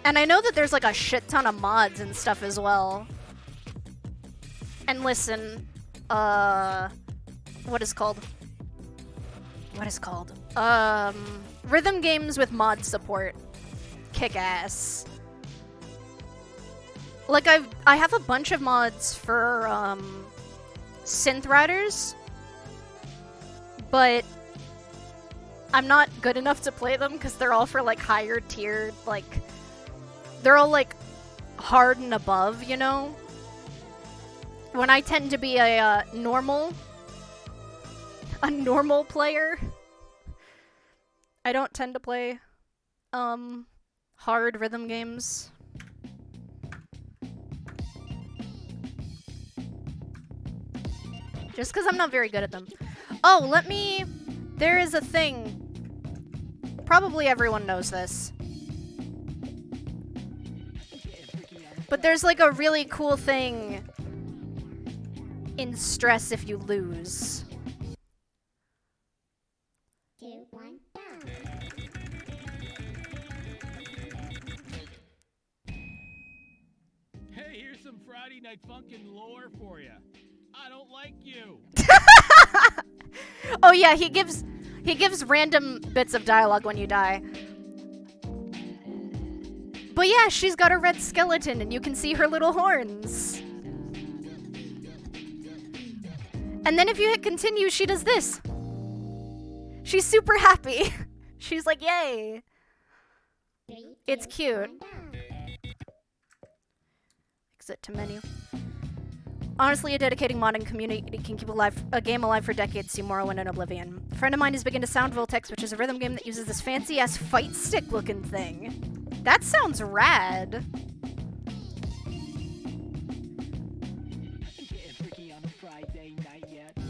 And I know that there's like a shit ton of mods and stuff as well. And listen, what is called? Rhythm games with mod support. Kick ass. Like I have a bunch of mods for Synth Riders, but I'm not good enough to play them because they're all for like higher tiered, like they're all like hard and above, you know? When I tend to be a normal player, I don't tend to play hard rhythm games. Just because I'm not very good at them. Oh, there is a thing. Probably everyone knows this. But there's like a really cool thing in stress if you lose. 2, 1, go. Hey, here's some Friday Night Funkin' lore for you. I don't like you. Oh yeah, he gives random bits of dialogue when you die. But yeah, she's got a red skeleton and you can see her little horns. And then if you hit continue, she does this. She's super happy. She's like, yay. 3, It's 2, cute. 1, go. Exit to menu. Honestly, a dedicating modding community can keep a game alive for decades. See Morrowind and Oblivion. A friend of mine is big into Sound Voltex, which is a rhythm game that uses this fancy-ass fight stick-looking thing. That sounds rad.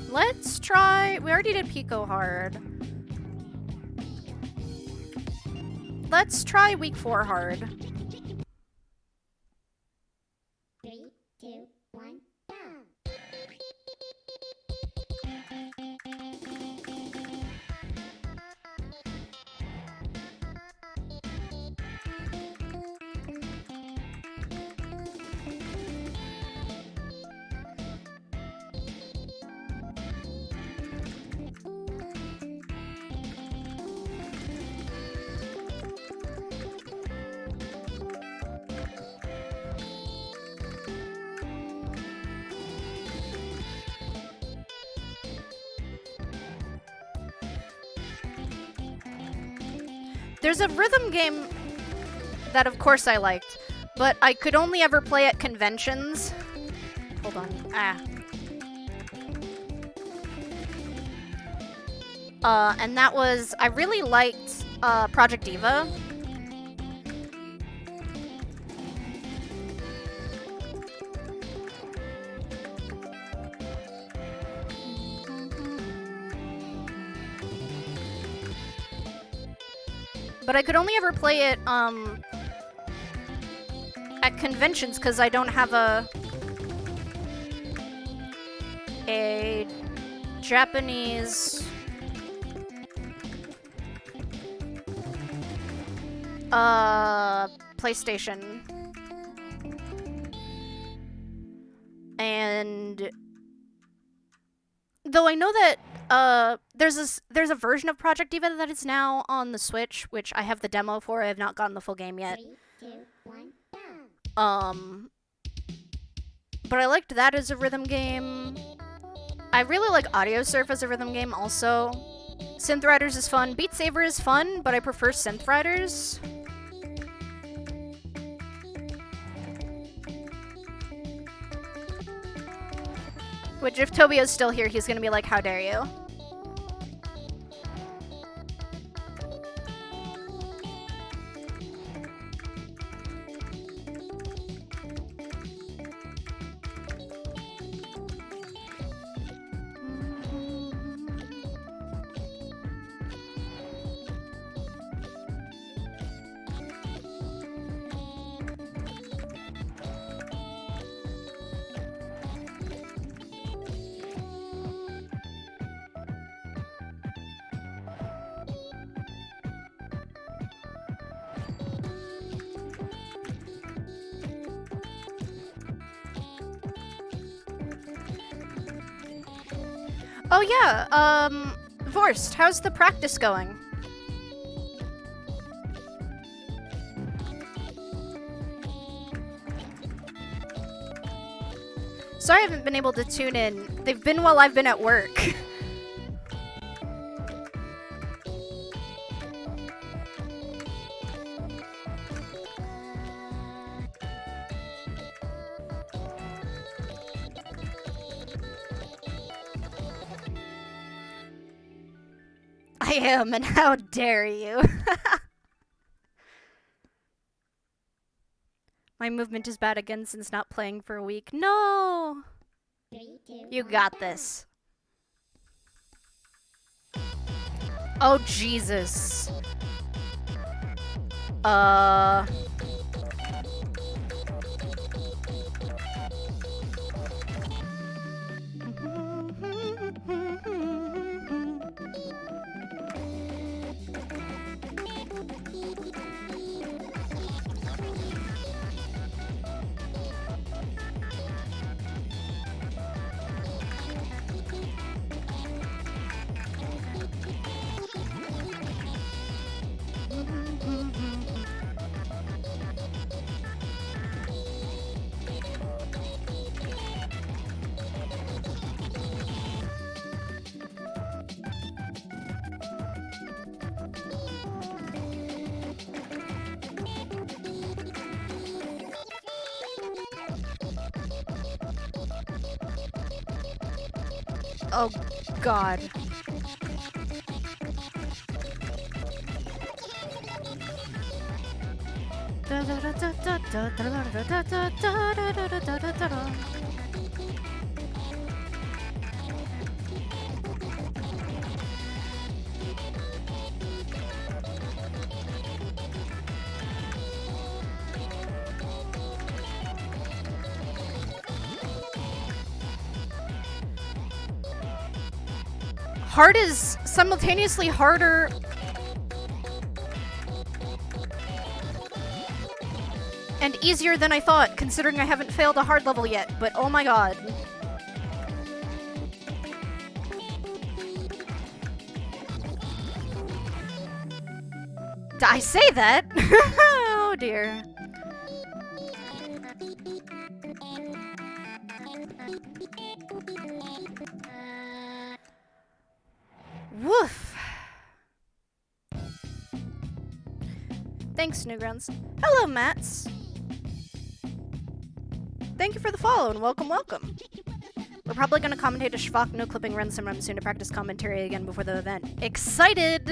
Let's try... We already did Pico Hard. Let's try Week 4 Hard. There's a rhythm game that of course I liked, but I could only ever play at conventions. Hold on. And that was, I really liked Project Diva. But I could only ever play it at conventions because I don't have a Japanese PlayStation. And though I know that there's a version of Project Diva that is now on the Switch, which I have the demo for. I have not gotten the full game yet. 3, 2, 1, go. But I liked that as a rhythm game. I really like Audio Surf as a rhythm game also. Synth Riders is fun. Beat Saber is fun, but I prefer Synth Riders. Which, if Tobio's still here, he's gonna be like, how dare you? Oh yeah, Vorst, how's the practice going? Sorry I haven't been able to tune in. They've been while I've been at work. I am, and how dare you? My movement is bad again since not playing for a week. No! 3, 2, You 1, got go. this. Oh, Jesus. Oh, God. Hard is simultaneously harder and easier than I thought, considering I haven't failed a hard level yet, but oh my god. Did I say that? Oh dear. Woof. Thanks, Newgrounds. Hello, Mats. Thank you for the follow and welcome, welcome. We're probably gonna commentate a Schwach no clipping run sometime soon to practice commentary again before the event. Excited!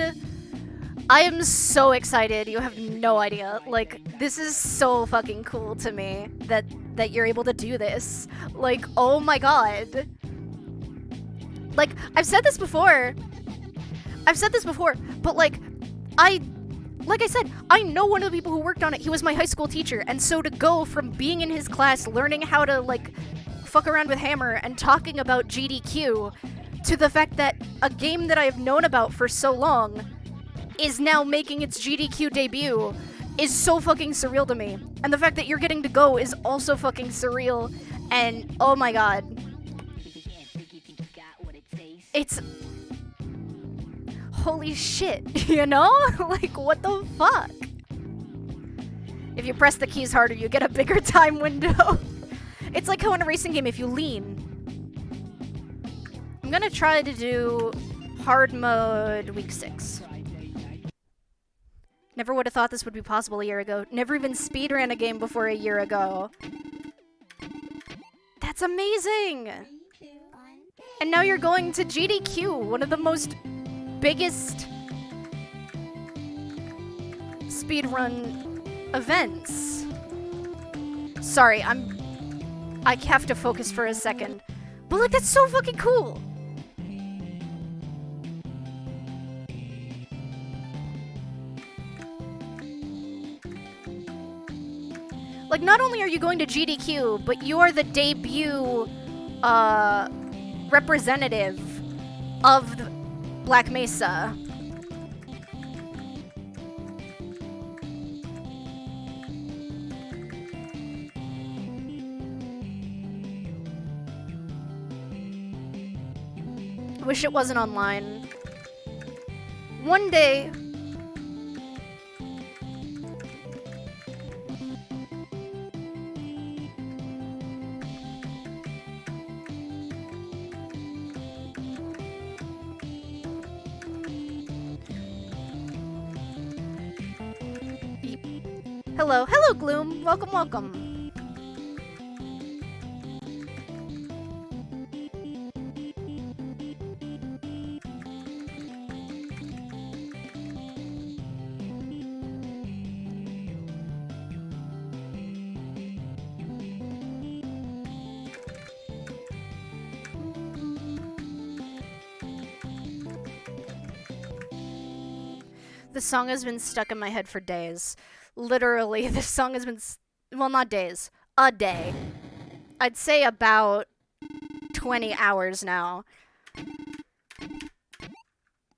I am so excited. You have no idea. Like, this is so fucking cool to me that you're able to do this. Like, oh my god. Like, I've said this before, but like I said, I know one of the people who worked on it. He was my high school teacher, and so to go from being in his class, learning how to, like, fuck around with Hammer and talking about GDQ, to the fact that a game that I've known about for so long is now making its GDQ debut is so fucking surreal to me. And the fact that you're getting to go is also fucking surreal, and oh my god. It's... holy shit, you know? Like, what the fuck? If you press the keys harder, you get a bigger time window. It's like how in a racing game, if you lean. I'm gonna try to do hard mode week 6. Never would have thought this would be possible a year ago. Never even speedran a game before a year ago. That's amazing! And now you're going to GDQ, one of the most biggest speedrun events. Sorry, I have to focus for a second. But like, that's so fucking cool! Like, not only are you going to GDQ, but you are the debut, representative of the Black Mesa. I wish it wasn't online. One day... Hello. Hello, Gloom. Welcome, welcome. The song has been stuck in my head for days. Literally, this song has been, well, not days, a day. I'd say about 20 hours now.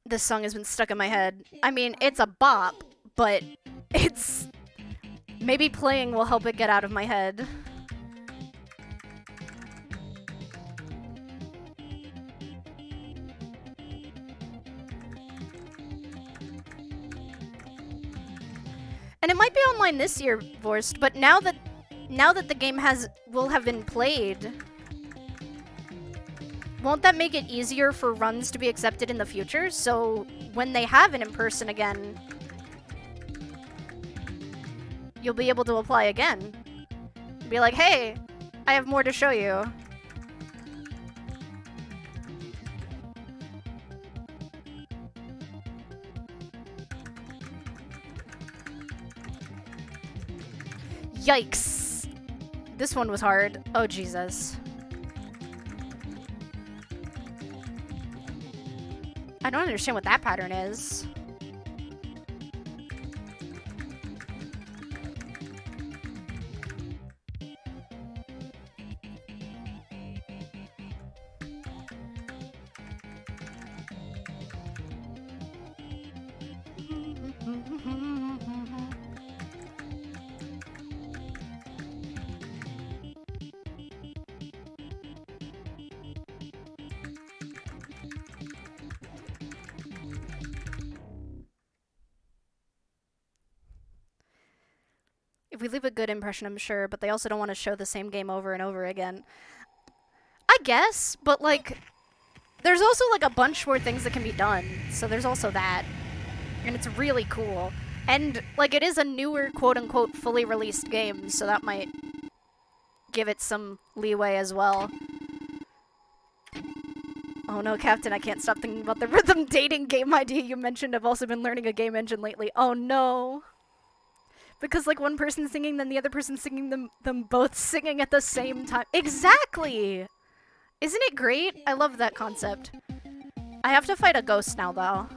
This song has been stuck in my head. I mean, it's a bop, but it's... maybe playing will help it get out of my head. And it might be online this year, Vorst, but now that the game will have been played, won't that make it easier for runs to be accepted in the future? So when they have it in person again, you'll be able to apply again. Be like, hey, I have more to show you. Yikes. This one was hard. Oh, Jesus. I don't understand what that pattern is. If we leave a good impression, I'm sure, but they also don't want to show the same game over and over again. I guess, but like, there's also like a bunch more things that can be done, so there's also that. And it's really cool. And, like, it is a newer, quote-unquote, fully released game, so that might give it some leeway as well. Oh no, Captain, I can't stop thinking about the rhythm dating game idea you mentioned. I've also been learning a game engine lately. Oh no. Because, like, one person's singing, then the other person's singing, them both singing at the same time. Exactly! Isn't it great? I love that concept. I have to fight a ghost now, though.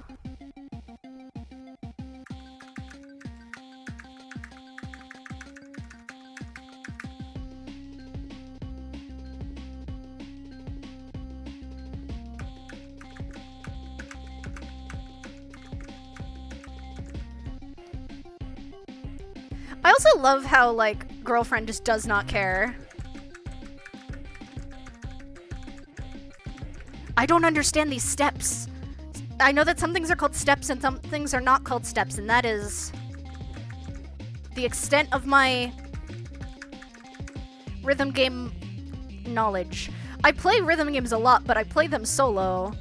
I also love how, like, girlfriend just does not care. I don't understand these steps. I know that some things are called steps and some things are not called steps, and that is the extent of my rhythm game knowledge. I play rhythm games a lot, but I play them solo.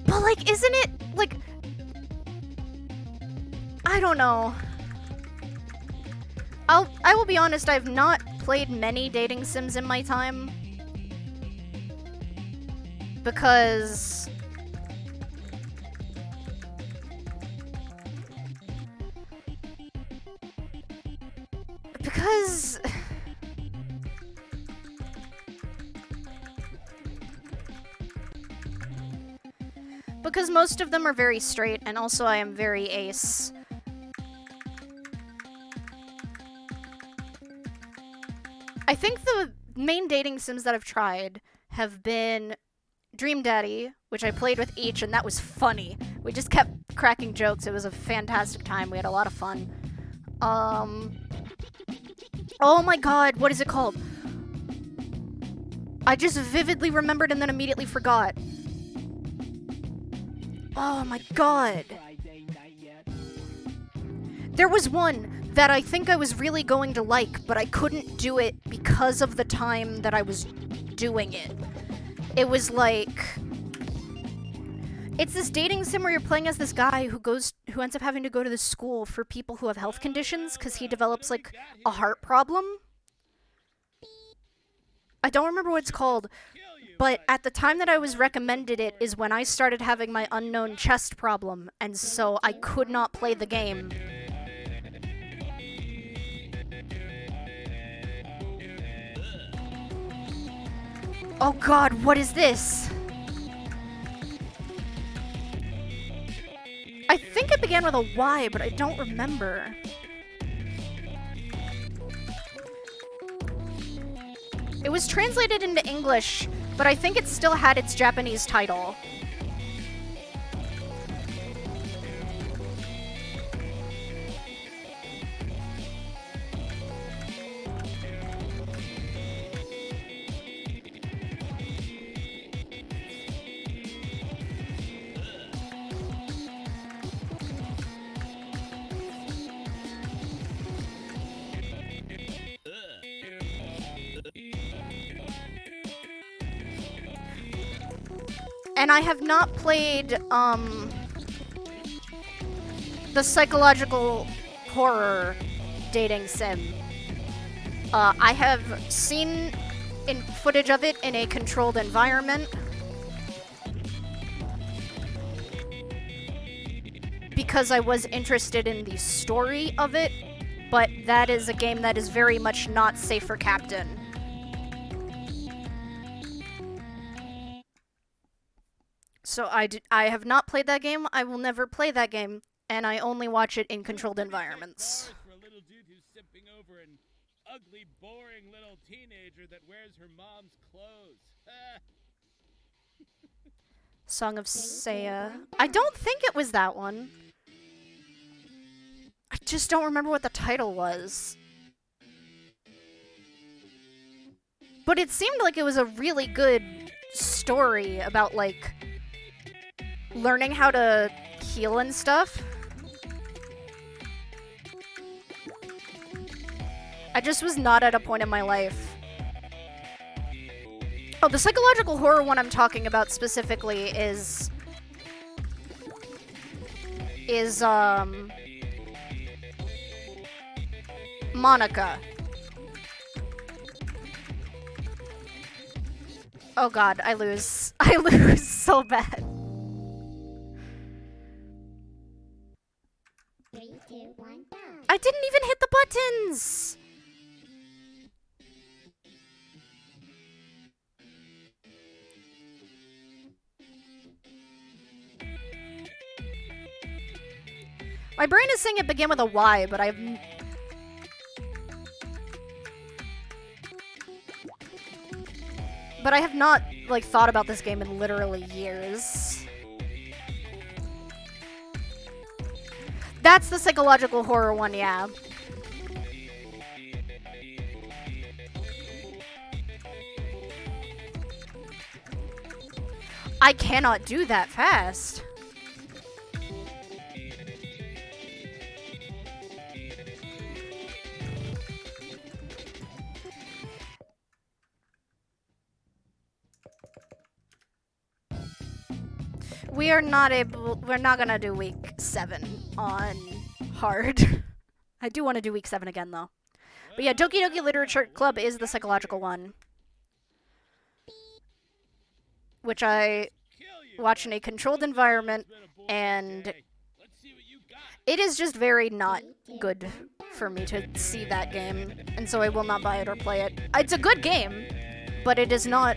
But, like, isn't it, like... I don't know. I will be honest, I've not played many dating sims in my time. Because... Because most of them are very straight, and also I am very ace. I think the main dating sims that I've tried have been Dream Daddy, which I played with each, and that was funny. We just kept cracking jokes. It was a fantastic time. We had a lot of fun. Oh my god, what is it called? I just vividly remembered and then immediately forgot. Oh my god. There was one that I think I was really going to like, but I couldn't do it because of the time that I was doing it. It was like... It's this dating sim where you're playing as this guy who ends up having to go to this school for people who have health conditions because he develops, like, a heart problem. I don't remember what it's called, but at the time that I was recommended it is when I started having my unknown chest problem, and so I could not play the game. Oh god, what is this? I think it began with a Y, but I don't remember. It was translated into English, but I think it still had its Japanese title. And I have not played, the psychological horror dating sim. I have seen footage of it in a controlled environment. Because I was interested in the story of it, but that is a game that is very much not safe for Captain. So I have not played that game, I will never play that game, and I only watch it in controlled environments. For a little dude who's simping over an ugly, boring little teenager that wears her mom's clothes. Song of Seiya. I don't think it was that one. I just don't remember what the title was. But it seemed like it was a really good story about, like, learning how to heal and stuff. I just was not at a point in my life. Oh, the psychological horror one I'm talking about specifically is Monica. Oh god, I lose. I lose so bad. 3, 2, 1, go. I didn't even hit the buttons! My brain is saying it began with a Y, but I've... But I have not, like, thought about this game in literally years. That's the psychological horror one, yeah. I cannot do that fast. We're not gonna do week 7 on hard. I do want to do week 7 again, though. But yeah, Doki Doki Literature Club is the psychological one. Which I watch in a controlled environment, and it is just very not good for me to see that game, and so I will not buy it or play it. It's a good game, but it is not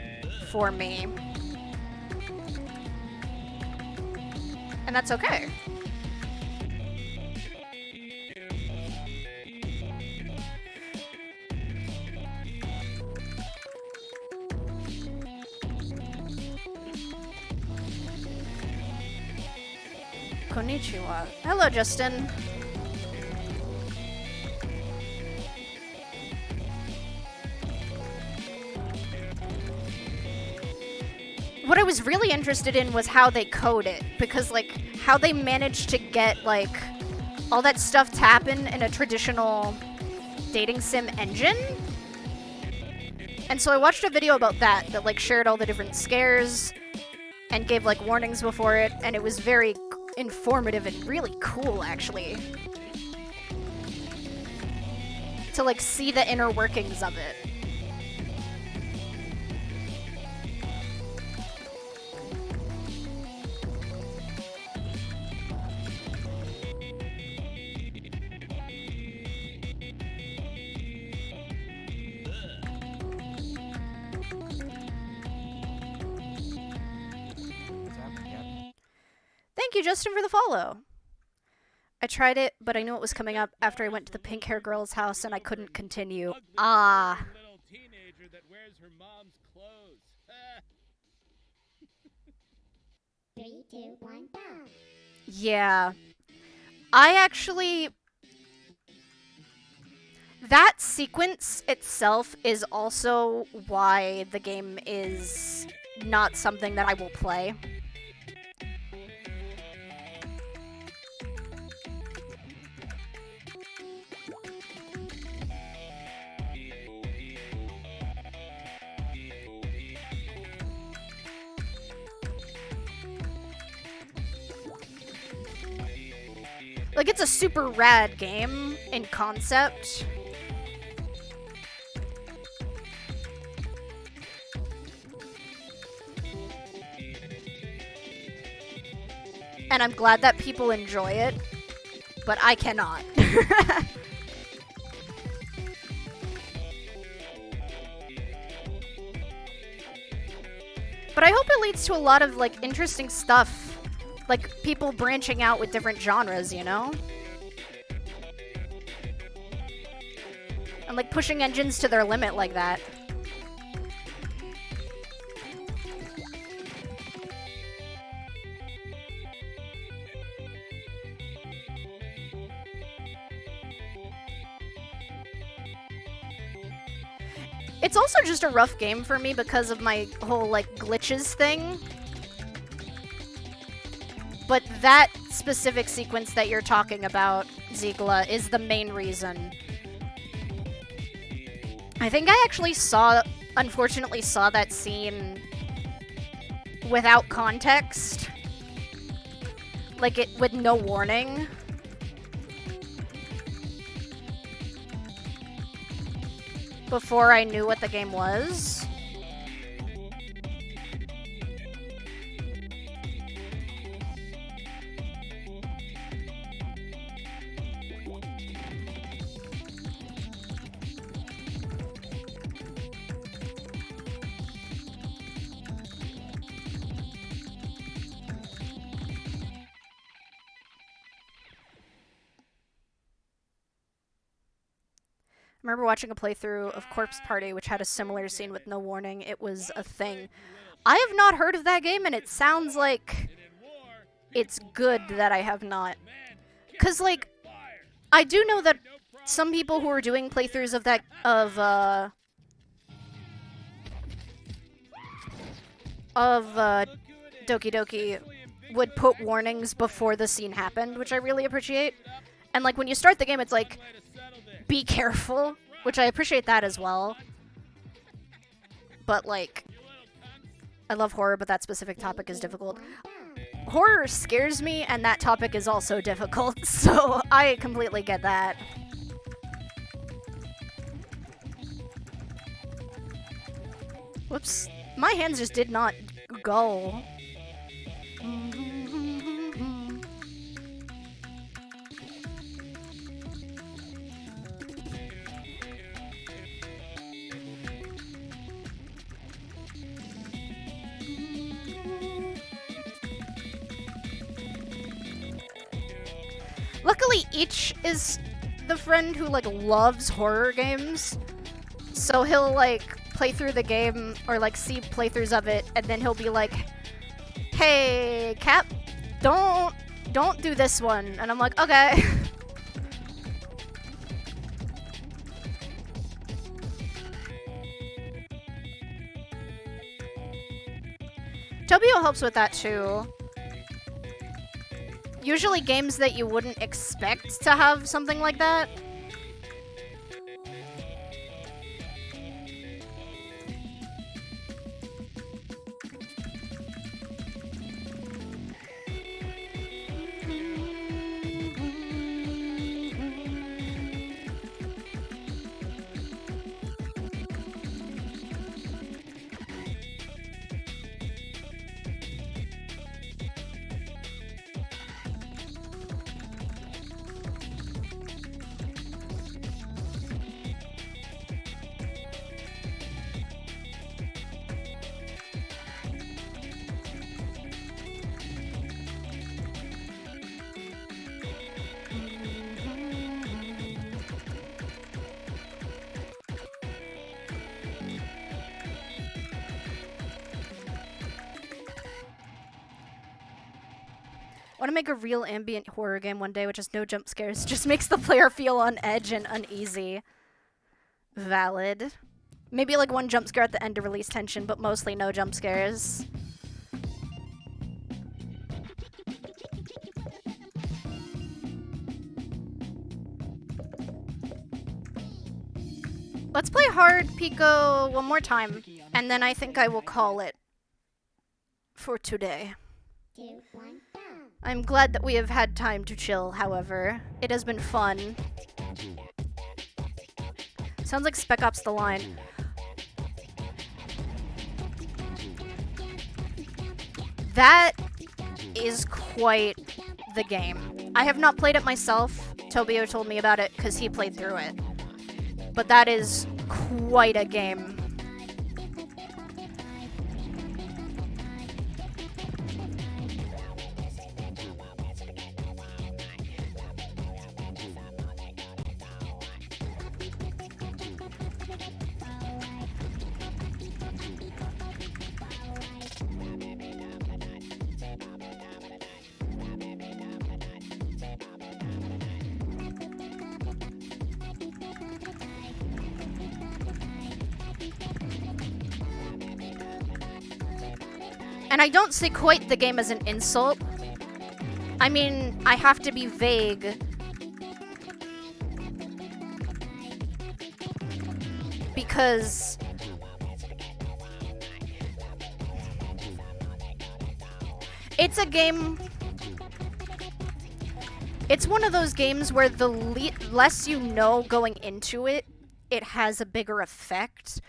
for me. And that's okay. Konnichiwa. Hello, Justin. What I was really interested in was how they code it, because, like, how they managed to get, like, all that stuff to happen in a traditional dating sim engine. And so I watched a video about that, like, shared all the different scares and gave, like, warnings before it, and it was very informative and really cool, actually. To, like, see the inner workings of it. Thank you, Justin, for the follow. I tried it, but I knew it was coming up after I went to the pink hair girl's house and I couldn't continue. Ah. Little teenager that wears her mom's clothes. 3, 2, 1, go. Yeah. I actually... That sequence itself is also why the game is not something that I will play. Like, it's a super rad game in concept. And I'm glad that people enjoy it, but I cannot. But I hope it leads to a lot of, like, interesting stuff. Like, people branching out with different genres, you know? And, like, pushing engines to their limit like that. It's also just a rough game for me because of my whole, like, glitches thing. But that specific sequence that you're talking about, Ziegler, is the main reason. I think I actually unfortunately saw that scene without context. Like, it with no warning. Before I knew what the game was. I remember watching a playthrough of Corpse Party, which had a similar scene with no warning. It was a thing. I have not heard of that game, and it sounds like it's good that I have not. Because, like, I do know that some people who are doing playthroughs of that, Doki Doki would put warnings before the scene happened, which I really appreciate. And, like, when you start the game, it's like, be careful, which I appreciate that as well. But, like, I love horror, but that specific topic is difficult. Horror scares me, and that topic is also difficult, so I completely get that. Whoops. My hands just did not go. Luckily, each is the friend who, like, loves horror games. So he'll, like, play through the game or, like, see playthroughs of it, and then he'll be like, hey, Cap, don't do this one. And I'm like, okay. Tobio helps with that, too. Usually games that you wouldn't expect to have something like that. I want to make a real ambient horror game one day, which has no jump scares. Just makes the player feel on edge and uneasy. Valid. Maybe like one jump scare at the end to release tension, but mostly no jump scares. Let's play hard Pico one more time, and then I think I will call it for today. 2, 1, go. I'm glad that we have had time to chill, however. It has been fun. Sounds like Spec Ops The Line. That is quite the game. I have not played it myself. Tobio told me about it because he played through it. But that is quite a game. And I don't say quite the game as an insult. I mean, I have to be vague. because it's a game. It's one of those games where the less you know going into it, it has a bigger effect,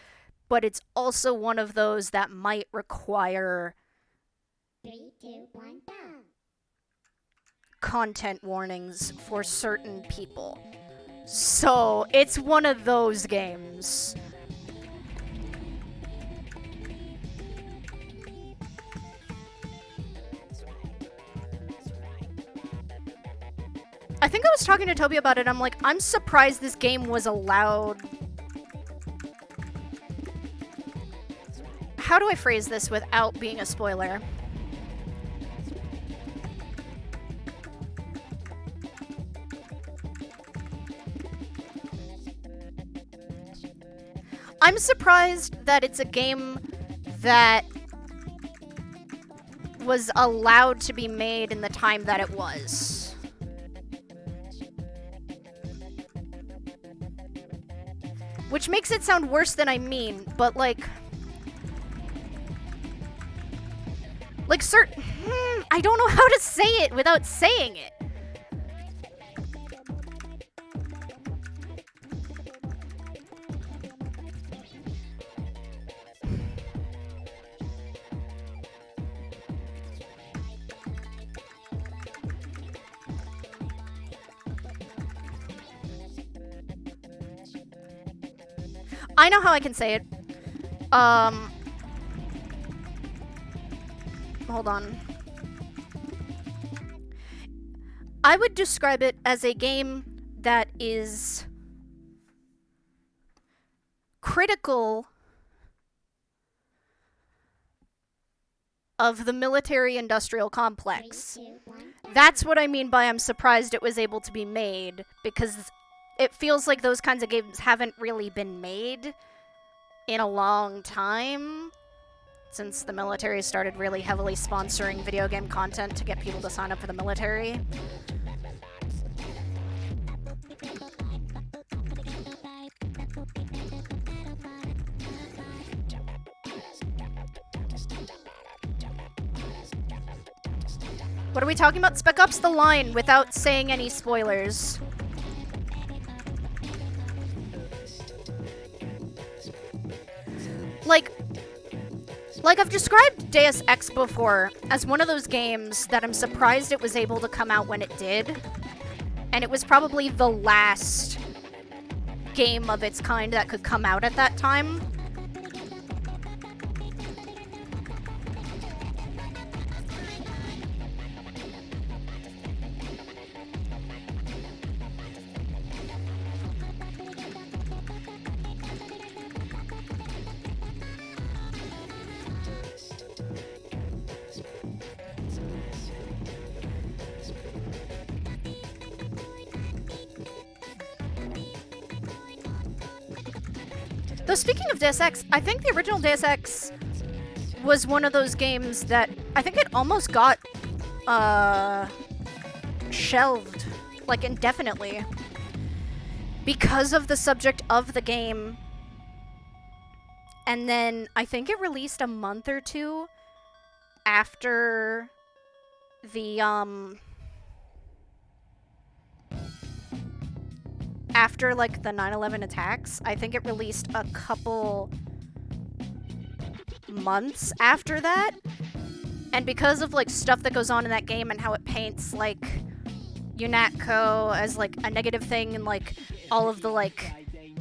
but it's also one of those that might require 3, 2, 1, go. content warnings for certain people. So, it's one of those games. I think I was talking to Toby about it. I'm like, I'm surprised this game was allowed. How do I phrase this without being a spoiler? I'm surprised that it's a game that was allowed to be made in the time that it was. Which makes it sound worse than I mean, but like certain, I don't know how to say it without saying it. I know how I can say it. Hold on. I would describe it as a game that is critical of the military-industrial complex. 3, 2, 1, go. That's what I mean by I'm surprised it was able to be made, because it feels like those kinds of games haven't really been made in a long time, since the military started really heavily sponsoring video game content to get people to sign up for the military. What are we talking about? Spec Ops: The Line without saying any spoilers. Like I've described Deus Ex before as one of those games that I'm surprised it was able to come out when it did. And it was probably the last game of its kind that could come out at that time. Though speaking of Deus Ex, I think the original Deus Ex was one of those games that I think it almost got shelved, like indefinitely, because of the subject of the game. And then I think it released a month or two after the after like the 9/11 attacks. I think it released a couple months after that. And because of like stuff that goes on in that game and how it paints like UNATCO as like a negative thing and like all of the like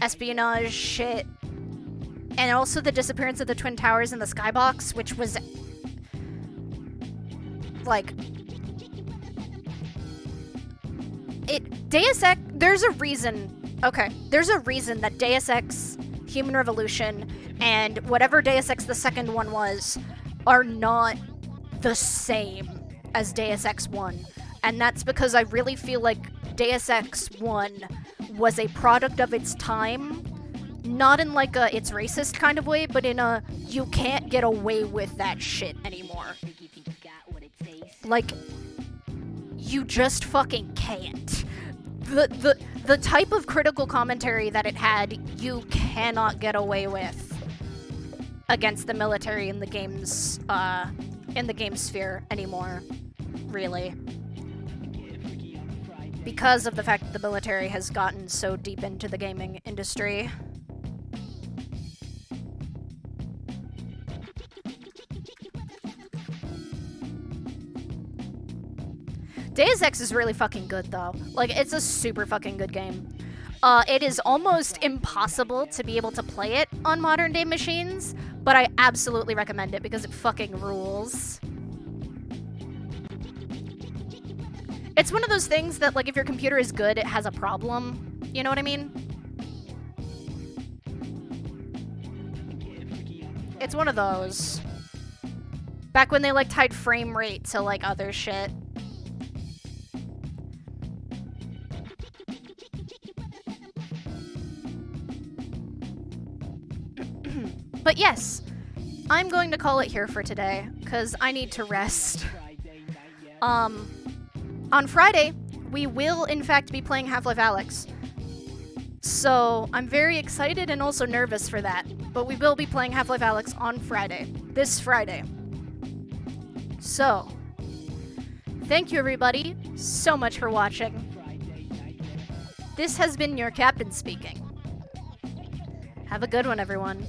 espionage shit, and also the disappearance of the Twin Towers and the Skybox, which was like Deus Ex, there's a reason that Deus Ex Human Revolution and whatever Deus Ex the second one was are not the same as Deus Ex 1. And that's because I really feel like Deus Ex 1 was a product of its time, not in like a it's racist kind of way, but in a you can't get away with that shit anymore. Like, you just fucking can't. the type of critical commentary that it had, you cannot get away with against the military in the game sphere anymore, really. Because of the fact that the military has gotten so deep into the gaming industry. Deus Ex is really fucking good, though. Like, it's a super fucking good game. It is almost impossible to be able to play it on modern-day machines, but I absolutely recommend it because it fucking rules. It's one of those things that, like, if your computer is good, it has a problem. You know what I mean? It's one of those. Back when they, like, tied frame rate to, like, other shit. But yes, I'm going to call it here for today, because I need to rest. On Friday, we will in fact be playing Half-Life Alyx. So, I'm very excited and also nervous for that. But we will be playing Half-Life Alyx on Friday. This Friday. So, thank you everybody so much for watching. This has been your captain speaking. Have a good one, everyone.